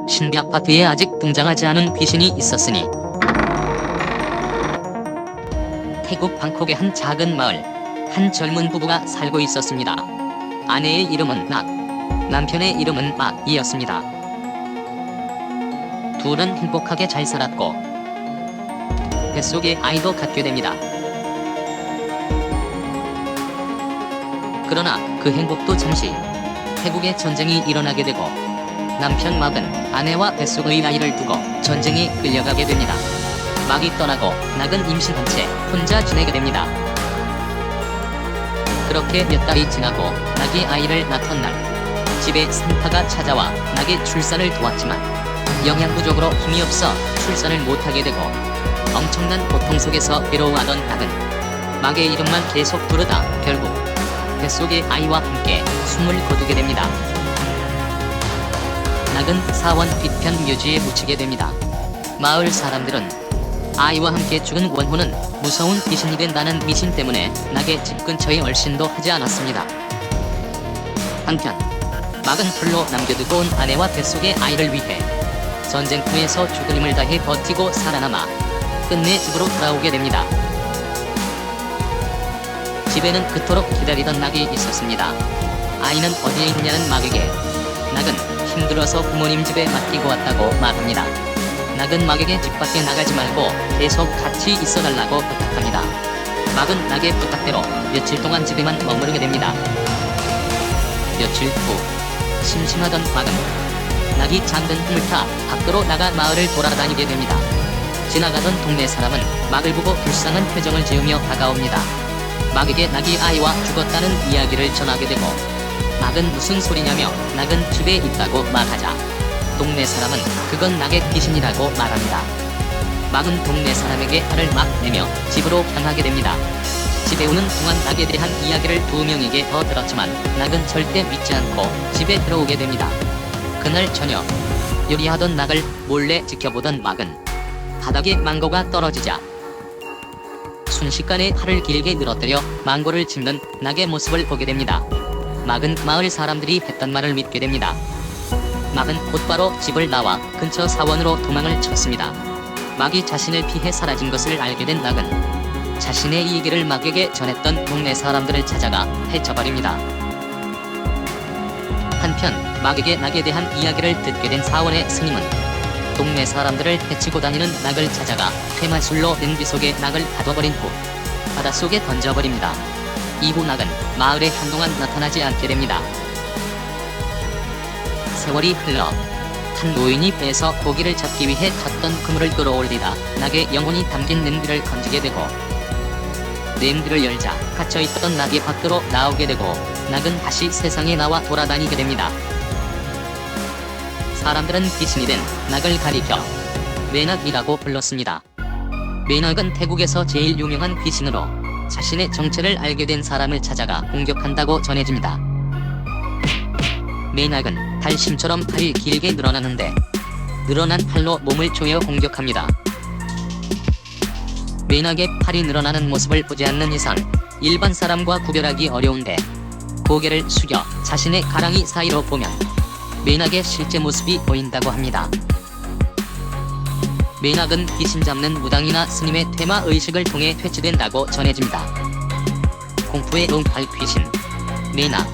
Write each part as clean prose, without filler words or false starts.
신비 아파트에 아직 등장하지 않은 귀신이 있었으니. 태국 방콕의 한 작은 마을, 한 젊은 부부가 살고 있었습니다. 아내의 이름은 낙, 남편의 이름은 막이었습니다. 둘은 행복하게 잘 살았고 뱃속에 아이도 갖게 됩니다. 그러나 그 행복도 잠시. 태국에 전쟁이 일어나게 되고 남편 막은 아내와 뱃속의 아이를 두고 전쟁에 끌려가게 됩니다. 막이 떠나고 낙은 임신한 채 혼자 지내게 됩니다. 그렇게 몇 달이 지나고 낙이 아이를 낳던 날, 집에 산타가 찾아와 낙의 출산을 도왔지만 영양 부족으로 힘이 없어 출산을 못하게 되고 엄청난 고통 속에서 괴로워하던 낙은 막의 이름만 계속 부르다 결국 뱃속의 아이와 함께 숨을 거두게 됩니다. 낙은 사원 뒤편 묘지에 묻히게 됩니다. 마을 사람들은 아이와 함께 죽은 원혼은 무서운 귀신이 된다는 미신 때문에 낙의 집 근처에 얼씬도 하지 않았습니다. 한편 막은 홀로 남겨두고 온 아내와 뱃속의 아이를 위해 전쟁터에서 죽을 힘을 다해 버티고 살아남아 끝내 집으로 돌아오게 됩니다. 집에는 그토록 기다리던 낙이 있었습니다. 아이는 어디에 있냐는 막에게 낙은 힘들어서 부모님 집에 맡기고 왔다고 말합니다. 낙은 막에게 집 밖에 나가지 말고 계속 같이 있어달라고 부탁합니다. 막은 낙의 부탁대로 며칠 동안 집에만 머무르게 됩니다. 며칠 후 심심하던 막은 낙이 잠든 꿈을 타 밖으로 나가 마을을 돌아다니게 됩니다. 지나가던 동네 사람은 막을 보고 불쌍한 표정을 지으며 다가옵니다. 막에게 낙이 아이와 죽었다는 이야기를 전하게 되고 낙은 무슨 소리냐며 낙은 집에 있다고 말하자 동네 사람은 그건 낙의 귀신이라고 말합니다. 막은 동네 사람에게 화를 막 내며 집으로 향하게 됩니다. 집에 오는 동안 낙에 대한 이야기를 두 명에게 더 들었지만 낙은 절대 믿지 않고 집에 들어오게 됩니다. 그날 저녁 요리하던 낙을 몰래 지켜보던 막은 바닥에 망고가 떨어지자 순식간에 팔을 길게 늘어뜨려 망고를 짚는 낙의 모습을 보게 됩니다. 막은 마을 사람들이 했던 말을 믿게 됩니다. 막은 곧바로 집을 나와 근처 사원으로 도망을 쳤습니다. 막이 자신을 피해 사라진 것을 알게 된 낙은 자신의 이 얘기를 막에게 전했던 동네 사람들을 찾아가 해쳐버립니다. 한편 막에게 낙에 대한 이야기를 듣게 된 사원의 스님은 동네 사람들을 해치고 다니는 낙을 찾아가 퇴마술로 냄비 속에 낙을 가둬버린 후 바닷속에 던져버립니다. 이후 낙은 마을에 한동안 나타나지 않게 됩니다. 세월이 흘러 한 노인이 배에서 고기를 잡기 위해 쳤던 그물을 끌어올리다 낙의 영혼이 담긴 냄비를 건지게 되고 냄비를 열자 갇혀있던 낙이 밖으로 나오게 되고 낙은 다시 세상에 나와 돌아다니게 됩니다. 사람들은 귀신이 된 낙을 가리켜 매낙이라고 불렀습니다. 매낙은 태국에서 제일 유명한 귀신으로 자신의 정체를 알게 된 사람을 찾아가 공격한다고 전해집니다. 매낙은 달심처럼 팔이 길게 늘어나는데 늘어난 팔로 몸을 조여 공격합니다. 매낙의 팔이 늘어나는 모습을 보지 않는 이상 일반 사람과 구별하기 어려운데 고개를 숙여 자신의 가랑이 사이로 보면 매낙의 실제 모습이 보인다고 합니다. 매낙은 귀신 잡는 무당이나 스님의 퇴마 의식을 통해 퇴치된다고 전해집니다. 공포의 응팔 귀신, 매낙,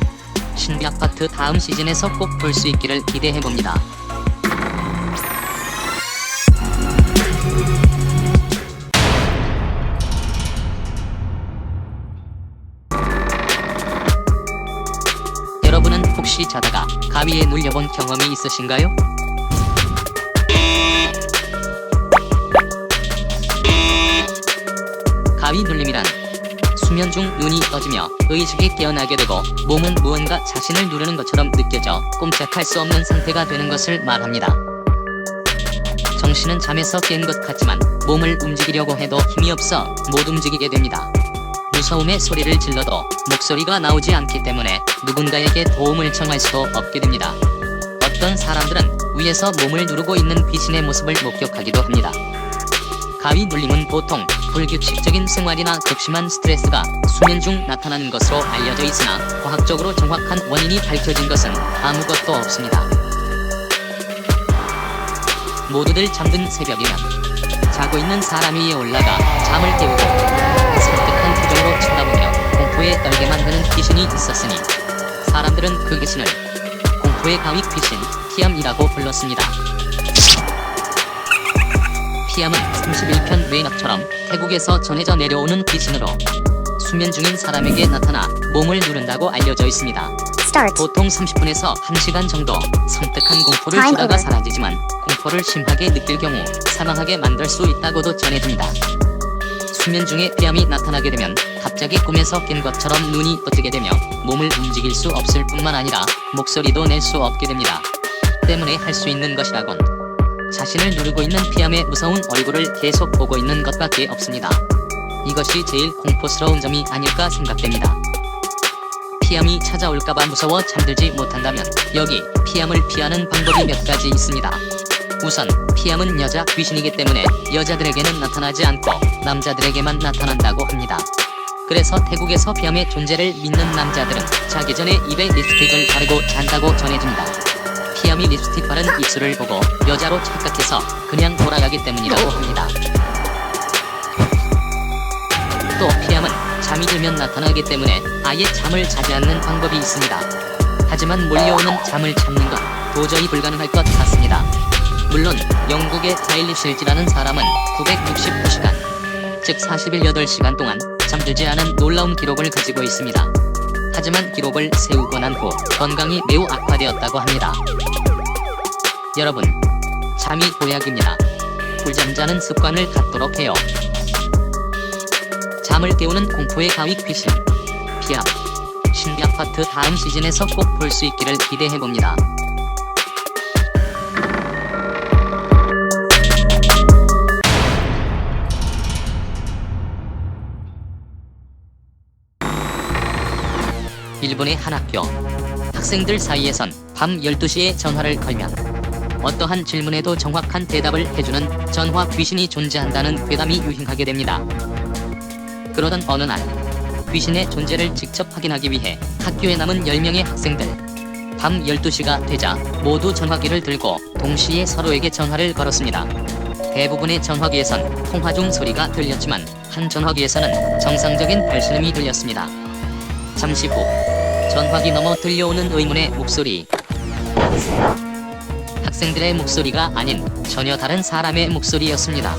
신비 아파트 다음 시즌에서 꼭 볼 수 있기를 기대해봅니다. 여러분은 혹시 자다가 가위에 눌려본 경험이 있으신가요? 가위 눌림이란 수면 중 눈이 떠지며 의식이 깨어나게 되고 몸은 무언가 자신을 누르는 것처럼 느껴져 꼼짝할 수 없는 상태가 되는 것을 말합니다. 정신은 잠에서 깬 것 같지만 몸을 움직이려고 해도 힘이 없어 못 움직이게 됩니다. 무서움의 소리를 질러도 목소리가 나오지 않기 때문에 누군가에게 도움을 청할 수도 없게 됩니다. 어떤 사람들은 위에서 몸을 누르고 있는 귀신의 모습을 목격하기도 합니다. 가위 눌림은 보통 불규칙적인 생활이나 극심한 스트레스가 수면 중 나타나는 것으로 알려져 있으나 과학적으로 정확한 원인이 밝혀진 것은 아무것도 없습니다. 모두들 잠든 새벽이면 자고 있는 사람 위에 올라가 잠을 깨우고 섬뜩한 표정으로 쳐다보며 공포에 떨게 만드는 귀신이 있었으니 사람들은 그 귀신을 공포의 가위 귀신 피암이라고 불렀습니다. 피암은 31편 외납처럼 태국에서 전해져 내려오는 귀신으로 수면 중인 사람에게 나타나 몸을 누른다고 알려져 있습니다. 보통 30분에서 1시간 정도 섬뜩한 공포를 주다가 사라지지만 공포를 심하게 느낄 경우 사망하게 만들 수 있다고도 전해집니다. 수면 중에 피암이 나타나게 되면 갑자기 꿈에서 깬 것처럼 눈이 뜨게 되며 몸을 움직일 수 없을 뿐만 아니라 목소리도 낼 수 없게 됩니다. 때문에 할 수 있는 것이라곤 자신을 누르고 있는 피암의 무서운 얼굴을 계속 보고 있는 것밖에 없습니다. 이것이 제일 공포스러운 점이 아닐까 생각됩니다. 피암이 찾아올까봐 무서워 잠들지 못한다면 여기 피암을 피하는 방법이 몇 가지 있습니다. 우선 피암은 여자 귀신이기 때문에 여자들에게는 나타나지 않고 남자들에게만 나타난다고 합니다. 그래서 태국에서 피암의 존재를 믿는 남자들은 자기 전에 입에 립스틱을 바르고 잔다고 전해집니다. 피암이 립스틱 바른 입술을 보고 여자로 착각해서 그냥 돌아가기 때문이라고 합니다. 또 피암은 잠이 들면 나타나기 때문에 아예 잠을 자지 않는 방법이 있습니다. 하지만 몰려오는 잠을 참는 건 도저히 불가능할 것 같습니다. 물론 영국의 타일리 실지라는 사람은 969시간, 즉 48시간 동안 잠들지 않은 놀라운 기록을 가지고 있습니다. 하지만 기록을 세우고 난 후 건강이 매우 악화되었다고 합니다. 여러분, 잠이 보약입니다. 꿀잠 자는 습관을 갖도록 해요. 잠을 깨우는 공포의 가위 귀신 피암 신비아파트 다음 시즌에서 꼭 볼 수 있기를 기대해봅니다. 일본의 한 학교 학생들 사이에선 밤 12시에 전화를 걸면 어떠한 질문에도 정확한 대답을 해주는 전화 귀신이 존재한다는 괴담이 유행하게 됩니다. 그러던 어느 날 귀신의 존재를 직접 확인하기 위해 학교에 남은 10명의 학생들 밤 12시가 되자 모두 전화기를 들고 동시에 서로에게 전화를 걸었습니다. 대부분의 전화기에선 통화 중 소리가 들렸지만 한 전화기에서는 정상적인 발신음이 들렸습니다. 잠시 후 전화기 너머 들려오는 의문의 목소리. 학생들의 목소리가 아닌 전혀 다른 사람의 목소리였습니다.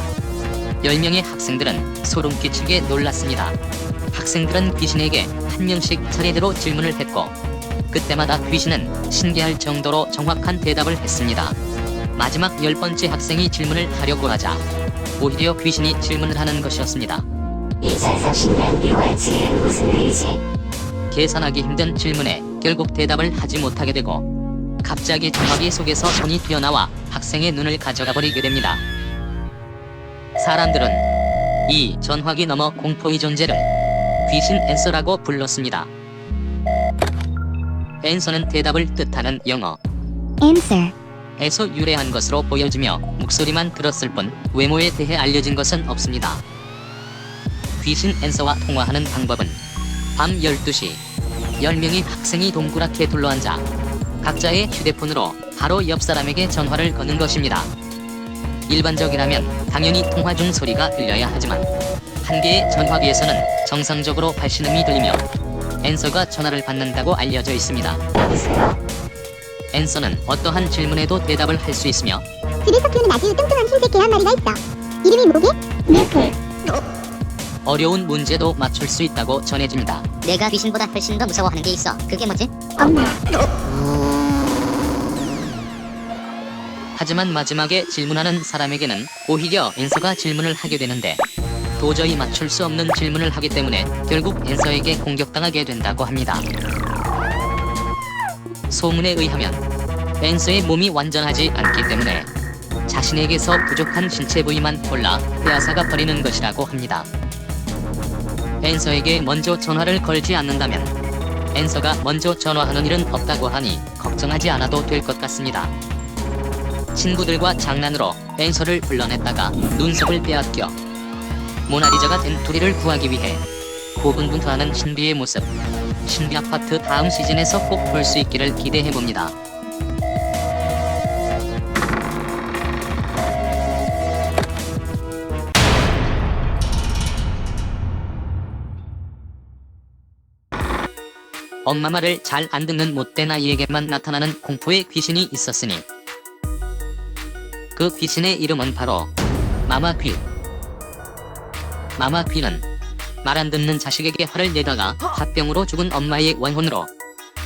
10명의 학생들은 소름 끼치게 놀랐습니다. 학생들은 귀신에게 한 명씩 차례대로 질문을 했고 그때마다 귀신은 신기할 정도로 정확한 대답을 했습니다. 마지막 10번째 학생이 질문을 하려고 하자 오히려 귀신이 질문을 하는 것이었습니다. 2030년 6월 7일 무슨 일이지? 계산하기 힘든 질문에 결국 대답을 하지 못하게 되고 갑자기 전화기 속에서 손이 튀어나와 학생의 눈을 가져가 버리게 됩니다. 사람들은 이 전화기 너머 공포의 존재를 귀신 앤서라고 불렀습니다. 앤서는 대답을 뜻하는 영어 Answer. 에서 유래한 것으로 보여지며 목소리만 들었을 뿐 외모에 대해 알려진 것은 없습니다. 귀신 앤서와 통화하는 방법은 밤 12시 10명의 학생이 동그랗게 둘러앉아 각자의 휴대폰으로 바로 옆 사람에게 전화를 거는 것입니다. 일반적이라면 당연히 통화 중 소리가 들려야 하지만 한 개의 전화기에서는 정상적으로 발신음이 들리며 앤서가 전화를 받는다고 알려져 있습니다. 앤서는 어떠한 질문에도 대답을 할 수 있으며 집에서 키우는 아주 뚱뚱한 흰색 개 한 마리가 있어. 이름이 뭐게? 네플. 어려운 문제도 맞출 수 있다고 전해집니다. 내가 귀신보다 훨씬 더 무서워하는 게 있어. 그게 뭐지? 엄마. 하지만 마지막에 질문하는 사람에게는 오히려 앤서가 질문을 하게 되는데 도저히 맞출 수 없는 질문을 하기 때문에 결국 앤서에게 공격당하게 된다고 합니다. 소문에 의하면 앤서의 몸이 완전하지 않기 때문에 자신에게서 부족한 신체 부위만 골라 빼앗아가 버리는 것이라고 합니다. 앤서에게 먼저 전화를 걸지 않는다면 앤서가 먼저 전화하는 일은 없다고 하니 걱정하지 않아도 될 것 같습니다. 친구들과 장난으로 앤서를 불러냈다가 눈썹을 빼앗겨 모나리자가 된 둘이를 구하기 위해 고군분투하는 신비의 모습 신비 아파트 다음 시즌에서 꼭 볼 수 있기를 기대해봅니다. 엄마 말을 잘 안 듣는 못된 아이에게만 나타나는 공포의 귀신이 있었으니 그 귀신의 이름은 바로 마마귀. 마마귀는 말 안 듣는 자식에게 화를 내다가 화병으로 죽은 엄마의 원혼으로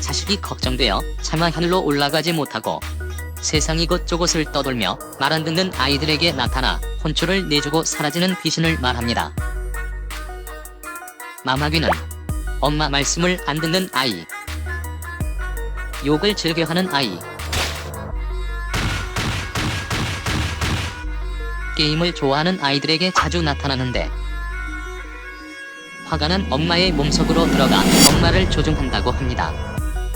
자식이 걱정되어 차마 하늘로 올라가지 못하고 세상 이곳저곳을 떠돌며 말 안 듣는 아이들에게 나타나 혼쭐을 내주고 사라지는 귀신을 말합니다. 마마귀는 엄마 말씀을 안 듣는 아이, 욕을 즐겨하는 아이, 게임을 좋아하는 아이들에게 자주 나타나는데 화가 난 엄마의 몸속으로 들어가 엄마를 조종한다고 합니다.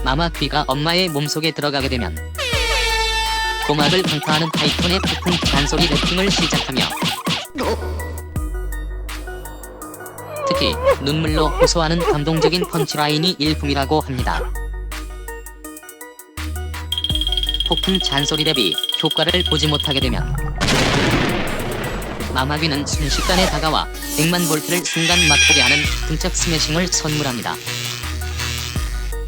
마마귀가 엄마의 몸속에 들어가게 되면 고막을 강타하는 파이톤의 폭풍 잔소리 래핑을 시작하며 특히 눈물로 호소하는 감동적인 펀치라인이 일품이라고 합니다. 폭풍 잔소리 랩이 효과를 보지 못하게 되면 마마귀는 순식간에 다가와 100만 볼트를 순간 맛보게 하는 등짝 스매싱을 선물합니다.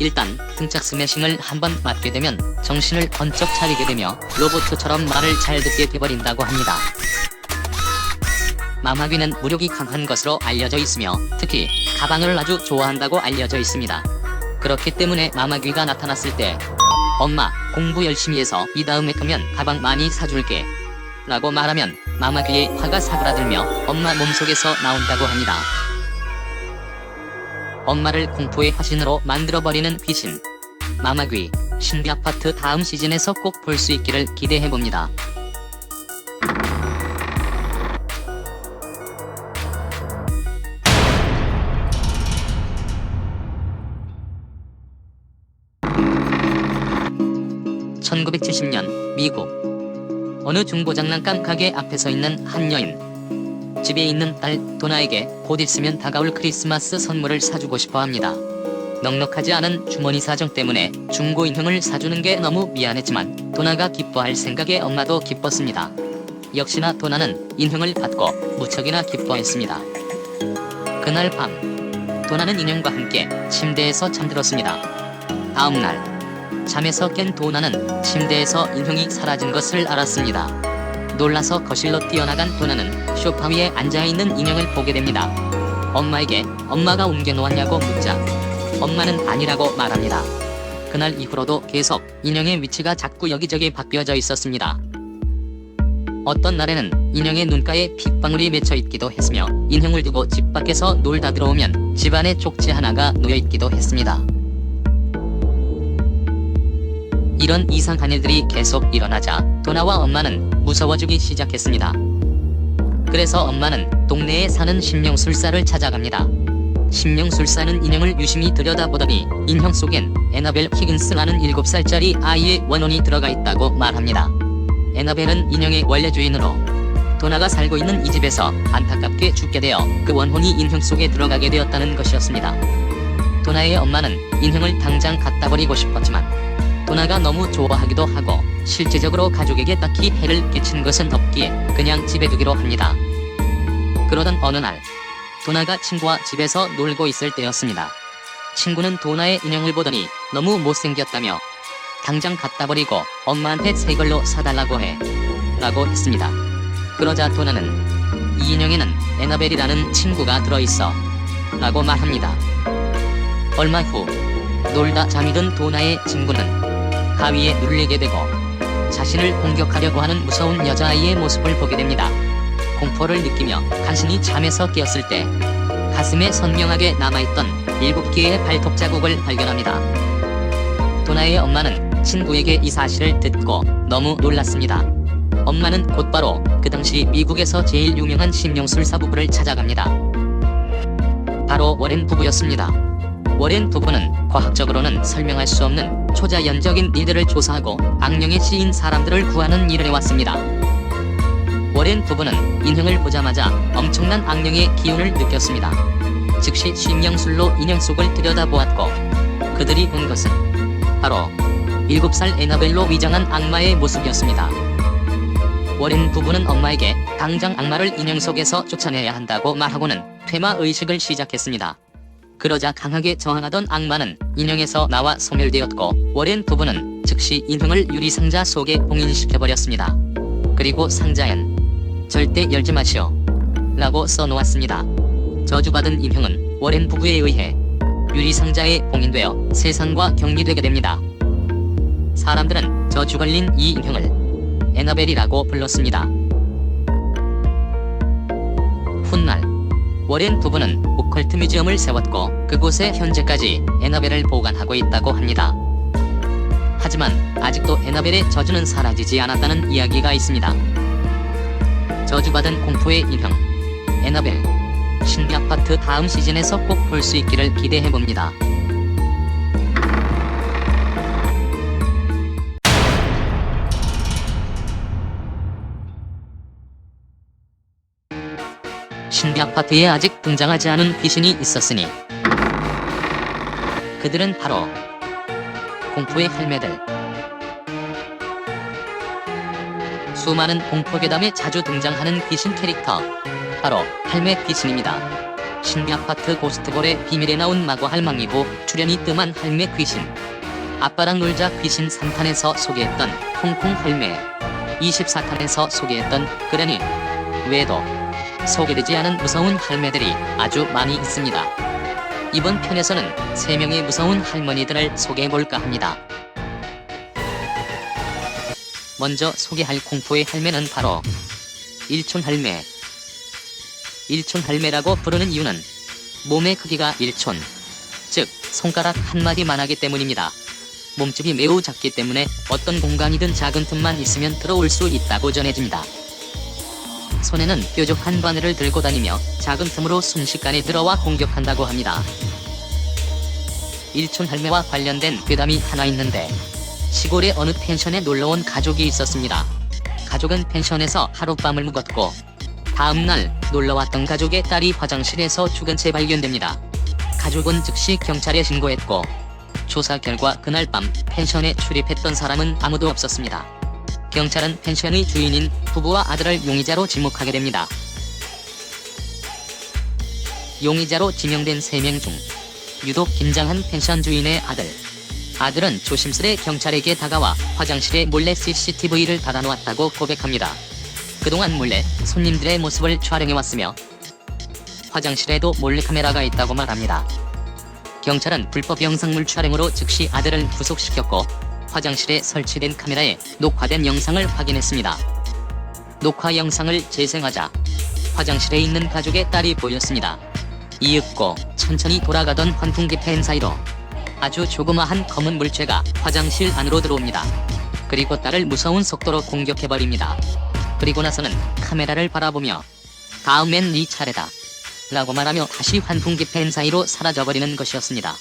일단 등짝 스매싱을 한번 맞게 되면 정신을 번쩍 차리게 되며 로봇처럼 말을 잘 듣게 돼버린다고 합니다. 마마귀는 무력이 강한 것으로 알려져 있으며 특히 가방을 아주 좋아한다고 알려져 있습니다. 그렇기 때문에 마마귀가 나타났을 때 엄마 공부 열심히 해서 이 다음에 크면 가방 많이 사줄게 라고 말하면 마마귀의 화가 사그라들며 엄마 몸속에서 나온다고 합니다. 엄마를 공포의 화신으로 만들어버리는 귀신 마마귀 신비 아파트 다음 시즌에서 꼭 볼 수 있기를 기대해봅니다. (1970년) 미국 어느 중고장난감 가게 앞에 서 있는 한 여인. 집에 있는 딸 도나에게 곧 있으면 다가올 크리스마스 선물을 사주고 싶어 합니다. 넉넉하지 않은 주머니 사정 때문에 중고 인형을 사주는 게 너무 미안했지만 도나가 기뻐할 생각에 엄마도 기뻤습니다. 역시나 도나는 인형을 받고 무척이나 기뻐했습니다. 그날 밤 도나는 인형과 함께 침대에서 잠들었습니다. 다음날 잠에서 깬 도나는 침대에서 인형이 사라진 것을 알았습니다. 놀라서 거실로 뛰어나간 도나는 소파 위에 앉아있는 인형을 보게 됩니다. 엄마에게 엄마가 옮겨놓았냐고 묻자 엄마는 아니라고 말합니다. 그날 이후로도 계속 인형의 위치가 자꾸 여기저기 바뀌어져 있었습니다. 어떤 날에는 인형의 눈가에 핏방울이 맺혀있기도 했으며 인형을 두고 집 밖에서 놀다 들어오면 집안에 쪽지 하나가 놓여있기도 했습니다. 이런 이상한 일들이 계속 일어나자 도나와 엄마는 무서워지기 시작했습니다. 그래서 엄마는 동네에 사는 심령술사를 찾아갑니다. 심령술사는 인형을 유심히 들여다보더니 인형 속엔 애나벨 히긴스라는 7살짜리 아이의 원혼이 들어가 있다고 말합니다. 애나벨은 인형의 원래 주인으로 도나가 살고 있는 이 집에서 안타깝게 죽게 되어 그 원혼이 인형 속에 들어가게 되었다는 것이었습니다. 도나의 엄마는 인형을 당장 갖다 버리고 싶었지만 도나가 너무 좋아하기도 하고 실제적으로 가족에게 딱히 해를 끼친 것은 없기에 그냥 집에 두기로 합니다. 그러던 어느 날 도나가 친구와 집에서 놀고 있을 때였습니다. 친구는 도나의 인형을 보더니 너무 못생겼다며 당장 갖다 버리고 엄마한테 새 걸로 사달라고 해 라고 했습니다. 그러자 도나는 이 인형에는 애나벨이라는 친구가 들어있어 라고 말합니다. 얼마 후 놀다 잠이 든 도나의 친구는 가위에 눌리게 되고 자신을 공격하려고 하는 무서운 여자아이의 모습을 보게 됩니다. 공포를 느끼며 간신히 잠에서 깨었을 때 가슴에 선명하게 남아있던 7개의 발톱 자국을 발견합니다. 도나의 엄마는 친구에게 이 사실을 듣고 너무 놀랐습니다. 엄마는 곧바로 그 당시 미국에서 제일 유명한 심령술사 부부를 찾아갑니다. 바로 워렌 부부였습니다. 워렌 부부는 과학적으로는 설명할 수 없는 초자연적인 일들을 조사하고 악령에 씌인 사람들을 구하는 일을 해왔습니다. 워렌 부부는 인형을 보자마자 엄청난 악령의 기운을 느꼈습니다. 즉시 심령술로 인형 속을 들여다보았고 그들이 본 것은 바로 7살 애나벨로 위장한 악마의 모습이었습니다. 워렌 부부는 엄마에게 당장 악마를 인형 속에서 쫓아내야 한다고 말하고는 퇴마 의식을 시작했습니다. 그러자 강하게 저항하던 악마는 인형에서 나와 소멸되었고 워렌 부부는 즉시 인형을 유리상자 속에 봉인시켜버렸습니다. 그리고 상자엔 절대 열지 마시오 라고 써놓았습니다. 저주받은 인형은 워렌 부부에 의해 유리상자에 봉인되어 세상과 격리되게 됩니다. 사람들은 저주 걸린 이 인형을 에너벨이라고 불렀습니다. 훗날 워렌 부부는 오컬트 뮤지엄을 세웠고 그곳에 현재까지 에너벨을 보관하고 있다고 합니다. 하지만 아직도 에너벨의 저주는 사라지지 않았다는 이야기가 있습니다. 저주받은 공포의 인형 에너벨 신비 아파트 다음 시즌에서 꼭 볼 수 있기를 기대해봅니다. 신비 아파트에 아직 등장하지 않은 귀신이 있었으니 그들은 바로 공포의 할매들. 수많은 공포 괴담에 자주 등장하는 귀신 캐릭터 바로 할매 귀신입니다. 신비 아파트 고스트볼의 비밀에 나온 마고 할망이고 출연이 뜸한 할매 귀신, 아빠랑 놀자 귀신 3탄에서 소개했던 홍콩 할매, 24탄에서 소개했던 그레니 외에도 소개되지 않은 무서운 할매들이 아주 많이 있습니다. 이번 편에서는 3명의 무서운 할머니들을 소개해볼까 합니다. 먼저 소개할 공포의 할매는 바로 일촌 할매. 일촌 할매라고 부르는 이유는 몸의 크기가 1촌, 즉 손가락 한 마디만 하기 때문입니다. 몸집이 매우 작기 때문에 어떤 공간이든 작은 틈만 있으면 들어올 수 있다고 전해집니다. 손에는 뾰족한 바늘을 들고 다니며 작은 틈으로 순식간에 들어와 공격한다고 합니다. 일촌 할매와 관련된 괴담이 하나 있는데 시골의 어느 펜션에 놀러온 가족이 있었습니다. 가족은 펜션에서 하룻밤을 묵었고 다음날 놀러왔던 가족의 딸이 화장실에서 죽은 채 발견됩니다. 가족은 즉시 경찰에 신고했고 조사 결과 그날 밤 펜션에 출입했던 사람은 아무도 없었습니다. 경찰은 펜션의 주인인 부부와 아들을 용의자로 지목하게 됩니다. 용의자로 지명된 3명 중 유독 긴장한 펜션 주인의 아들은 조심스레 경찰에게 다가와 화장실에 몰래 CCTV를 달아놓았다고 고백합니다. 그동안 몰래 손님들의 모습을 촬영해왔으며 화장실에도 몰래카메라가 있다고 말합니다. 경찰은 불법 영상물 촬영으로 즉시 아들을 구속시켰고 화장실에 설치된 카메라에 녹화된 영상을 확인했습니다. 녹화 영상을 재생하자 화장실에 있는 가족의 딸이 보였습니다. 이윽고 천천히 돌아가던 환풍기 팬 사이로 아주 조그마한 검은 물체가 화장실 안으로 들어옵니다. 그리고 딸을 무서운 속도로 공격해버립니다. 그리고 나서는 카메라를 바라보며 다음엔 네 차례다 라고 말하며 다시 환풍기 팬 사이로 사라져버리는 것이었습니다.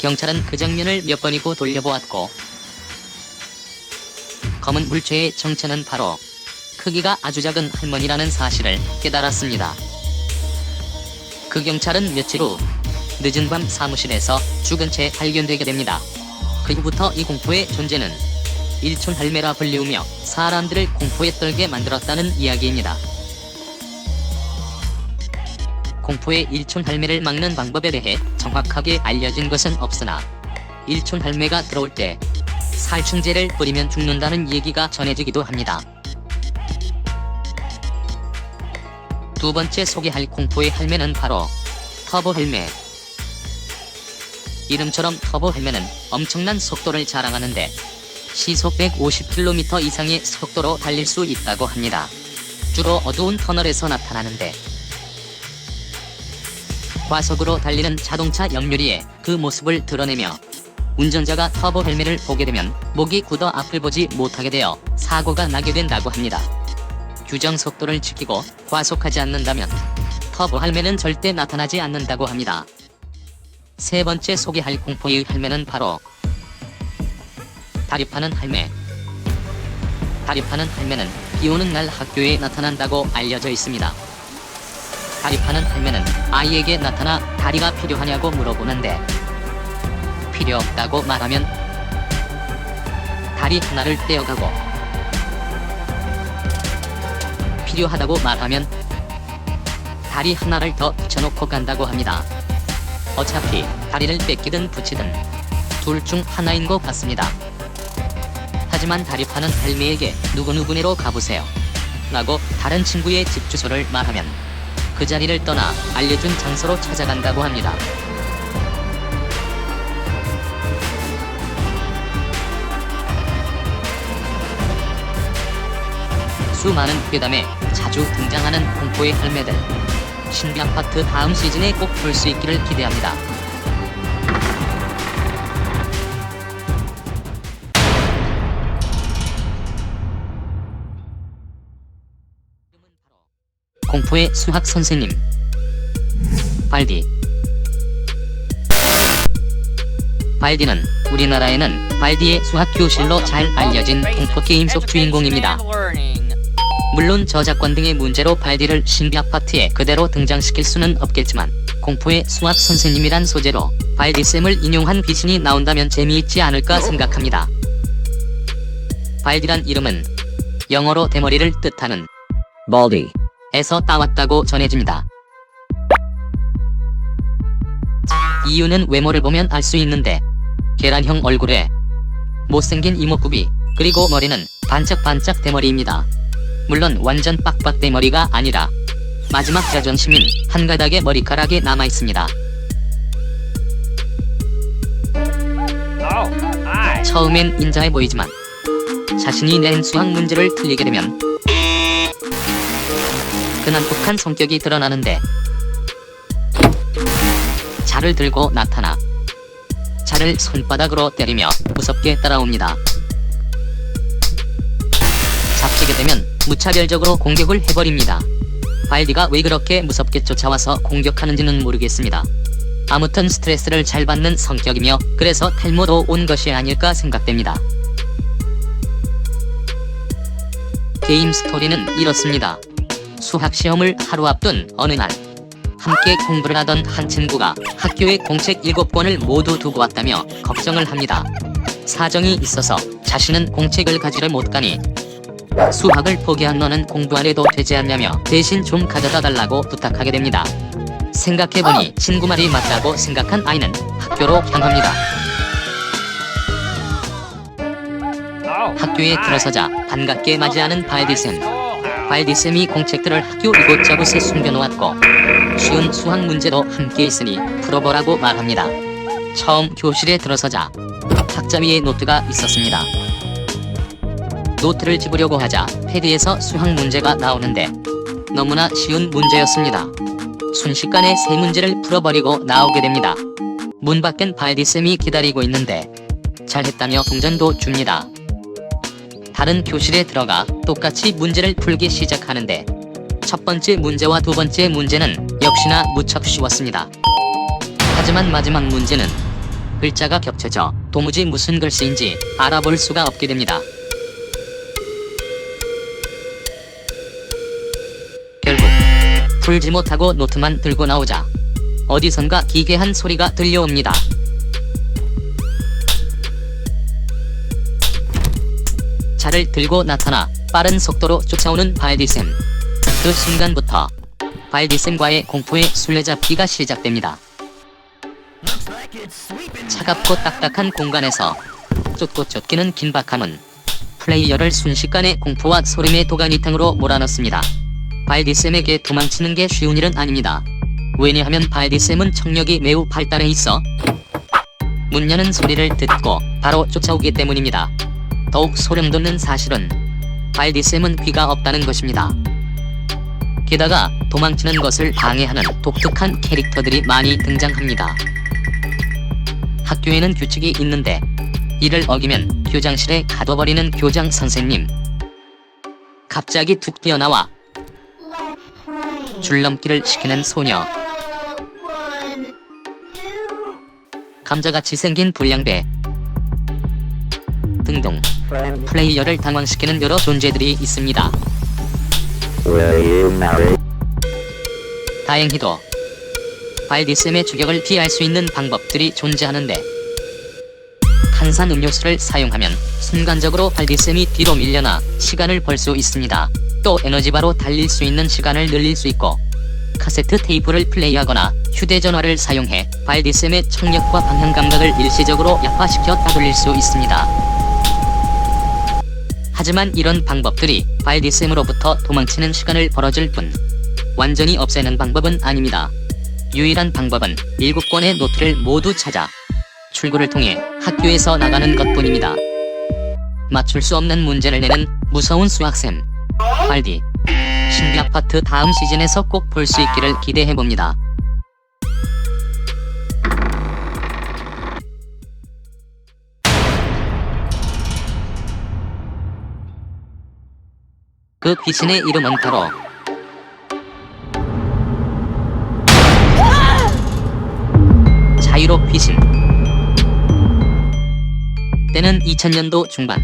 경찰은 그 장면을 몇 번이고 돌려보았고 검은 물체의 정체는 바로 크기가 아주 작은 할머니라는 사실을 깨달았습니다. 그 경찰은 며칠 후 늦은 밤 사무실에서 죽은 채 발견되게 됩니다. 그 후부터 이 공포의 존재는 일촌 할매라 불리우며 사람들을 공포에 떨게 만들었다는 이야기입니다. 공포의 일촌 할매를 막는 방법에 대해 정확하게 알려진 것은 없으나 일촌 할매가 들어올 때 살충제를 뿌리면 죽는다는 얘기가 전해지기도 합니다. 두 번째 소개할 공포의 할매는 바로 터보 할매. 이름처럼 터보 할매는 엄청난 속도를 자랑하는데 시속 150km 이상의 속도로 달릴 수 있다고 합니다. 주로 어두운 터널에서 나타나는데 과속으로 달리는 자동차 옆유리에 그 모습을 드러내며 운전자가 터보 헬멧을 보게 되면 목이 굳어 앞을 보지 못하게 되어 사고가 나게 된다고 합니다. 규정 속도를 지키고 과속하지 않는다면 터보 헬멧은 절대 나타나지 않는다고 합니다. 세 번째 소개할 공포의 할매는 바로 다리파는 할매. 다리파는 할매는 비오는 날 학교에 나타난다고 알려져 있습니다. 다리파는 할매는 아이에게 나타나 다리가 필요하냐고 물어보는데 필요 없다고 말하면 다리 하나를 떼어가고 필요하다고 말하면 다리 하나를 더 붙여놓고 간다고 합니다. 어차피 다리를 뺏기든 붙이든 둘 중 하나인 것 같습니다. 하지만 다리 파는 할매에게 누구누구네로 가보세요 라고 다른 친구의 집 주소를 말하면 그 자리를 떠나 알려준 장소로 찾아간다고 합니다. 수많은 괴담에 자주 등장하는 공포의 할매들. 신비 아파트 다음 시즌에 꼭 볼 수 있기를 기대합니다. 공포의 수학 선생님 발디. 발디는 우리나라에는 발디의 수학 교실로 잘 알려진 공포 게임 속 주인공입니다. 물론 저작권 등의 문제로 발디를 신비 아파트에 그대로 등장시킬 수는 없겠지만 공포의 수학 선생님이란 소재로 발디쌤을 인용한 비신이 나온다면 재미있지 않을까 생각합니다. 발디란 이름은 영어로 대머리를 뜻하는 baldy 에서 따왔다고 전해집니다. 이유는 외모를 보면 알 수 있는데 계란형 얼굴에 못생긴 이목구비 그리고 머리는 반짝반짝 대머리입니다. 물론 완전 빡빡 대머리가 아니라 마지막 자존심인 한 가닥의 머리카락이 남아있습니다. 처음엔 인자해 보이지만 자신이 낸 수학 문제를 틀리게 되면 그 난폭한 성격이 드러나는데 자를 들고 나타나 자를 손바닥으로 때리며 무섭게 따라옵니다. 잡히게 되면 무차별적으로 공격을 해버립니다. 발디가 왜 그렇게 무섭게 쫓아와서 공격하는지는 모르겠습니다. 아무튼 스트레스를 잘 받는 성격이며 그래서 탈모도 온 것이 아닐까 생각됩니다. 게임 스토리는 이렇습니다. 수학시험을 하루 앞둔 어느 날 함께 공부를 하던 한 친구가 학교에 공책 7권을 모두 두고 왔다며 걱정을 합니다. 사정이 있어서 자신은 공책을 가지를 못가니 수학을 포기한 너는 공부 안 해도 되지 않냐며 대신 좀 가져다 달라고 부탁하게 됩니다. 생각해보니 친구 말이 맞다고 생각한 아이는 학교로 향합니다. 학교에 들어서자 반갑게 맞이하는 발디쌤. 발디쌤이 공책들을 학교 이곳저곳에 숨겨놓았고 쉬운 수학 문제도 함께 있으니 풀어보라고 말합니다. 처음 교실에 들어서자 탁자 위에 노트가 있었습니다. 노트를 집으려고 하자 패드에서 수학 문제가 나오는데 너무나 쉬운 문제였습니다. 순식간에 세 문제를 풀어버리고 나오게 됩니다. 문 밖엔 발디쌤이 기다리고 있는데 잘했다며 동전도 줍니다. 다른 교실에 들어가 똑같이 문제를 풀기 시작하는데 첫 번째 문제와 두 번째 문제는 역시나 무척 쉬웠습니다. 하지만 마지막 문제는 글자가 겹쳐져 도무지 무슨 글씨인지 알아볼 수가 없게 됩니다. 결국 풀지 못하고 노트만 들고 나오자 어디선가 기괴한 소리가 들려옵니다. 차를 들고 나타나 빠른 속도로 쫓아오는 발디쌤. 그 순간부터 발디쌤과의 공포의 술래잡기가 시작됩니다. 차갑고 딱딱한 공간에서 쫓고 쫓기는 긴박함은 플레이어를 순식간에 공포와 소름의 도가니탕으로 몰아넣습니다. 발디쌤에게 도망치는 게 쉬운 일은 아닙니다. 왜냐하면 발디쌤은 청력이 매우 발달해 있어 문 여는 소리를 듣고 바로 쫓아오기 때문입니다. 더욱 소름돋는 사실은 발디쌤은 귀가 없다는 것입니다. 게다가 도망치는 것을 방해하는 독특한 캐릭터들이 많이 등장합니다. 학교에는 규칙이 있는데 이를 어기면 교장실에 가둬버리는 교장 선생님. 갑자기 툭 뛰어나와 줄넘기를 시키는 소녀. 감자같이 생긴 불량배 등등 플레이어를 당황시키는 여러 존재들이 있습니다. 다행히도 발디쌤의 추격을 피할 수 있는 방법들이 존재하는데 탄산 음료수를 사용하면 순간적으로 발디쌤이 뒤로 밀려나 시간을 벌 수 있습니다. 또 에너지바로 달릴 수 있는 시간을 늘릴 수 있고 카세트 테이프를 플레이하거나 휴대전화를 사용해 발디셈의 청력과 방향 감각을 일시적으로 약화시켜 따돌릴 수 있습니다. 하지만 이런 방법들이 발디셈으로부터 도망치는 시간을 벌어줄 뿐 완전히 없애는 방법은 아닙니다. 유일한 방법은 7권의 노트를 모두 찾아 출구를 통해 학교에서 나가는 것뿐입니다. 맞출 수 없는 문제를 내는 무서운 수학쌤 발디 신비아파트 다음 시즌에서 꼭 볼 수 있기를 기대해봅니다. 그 귀신의 이름은 바로 자이로 귀신. 때는 2000년도 중반,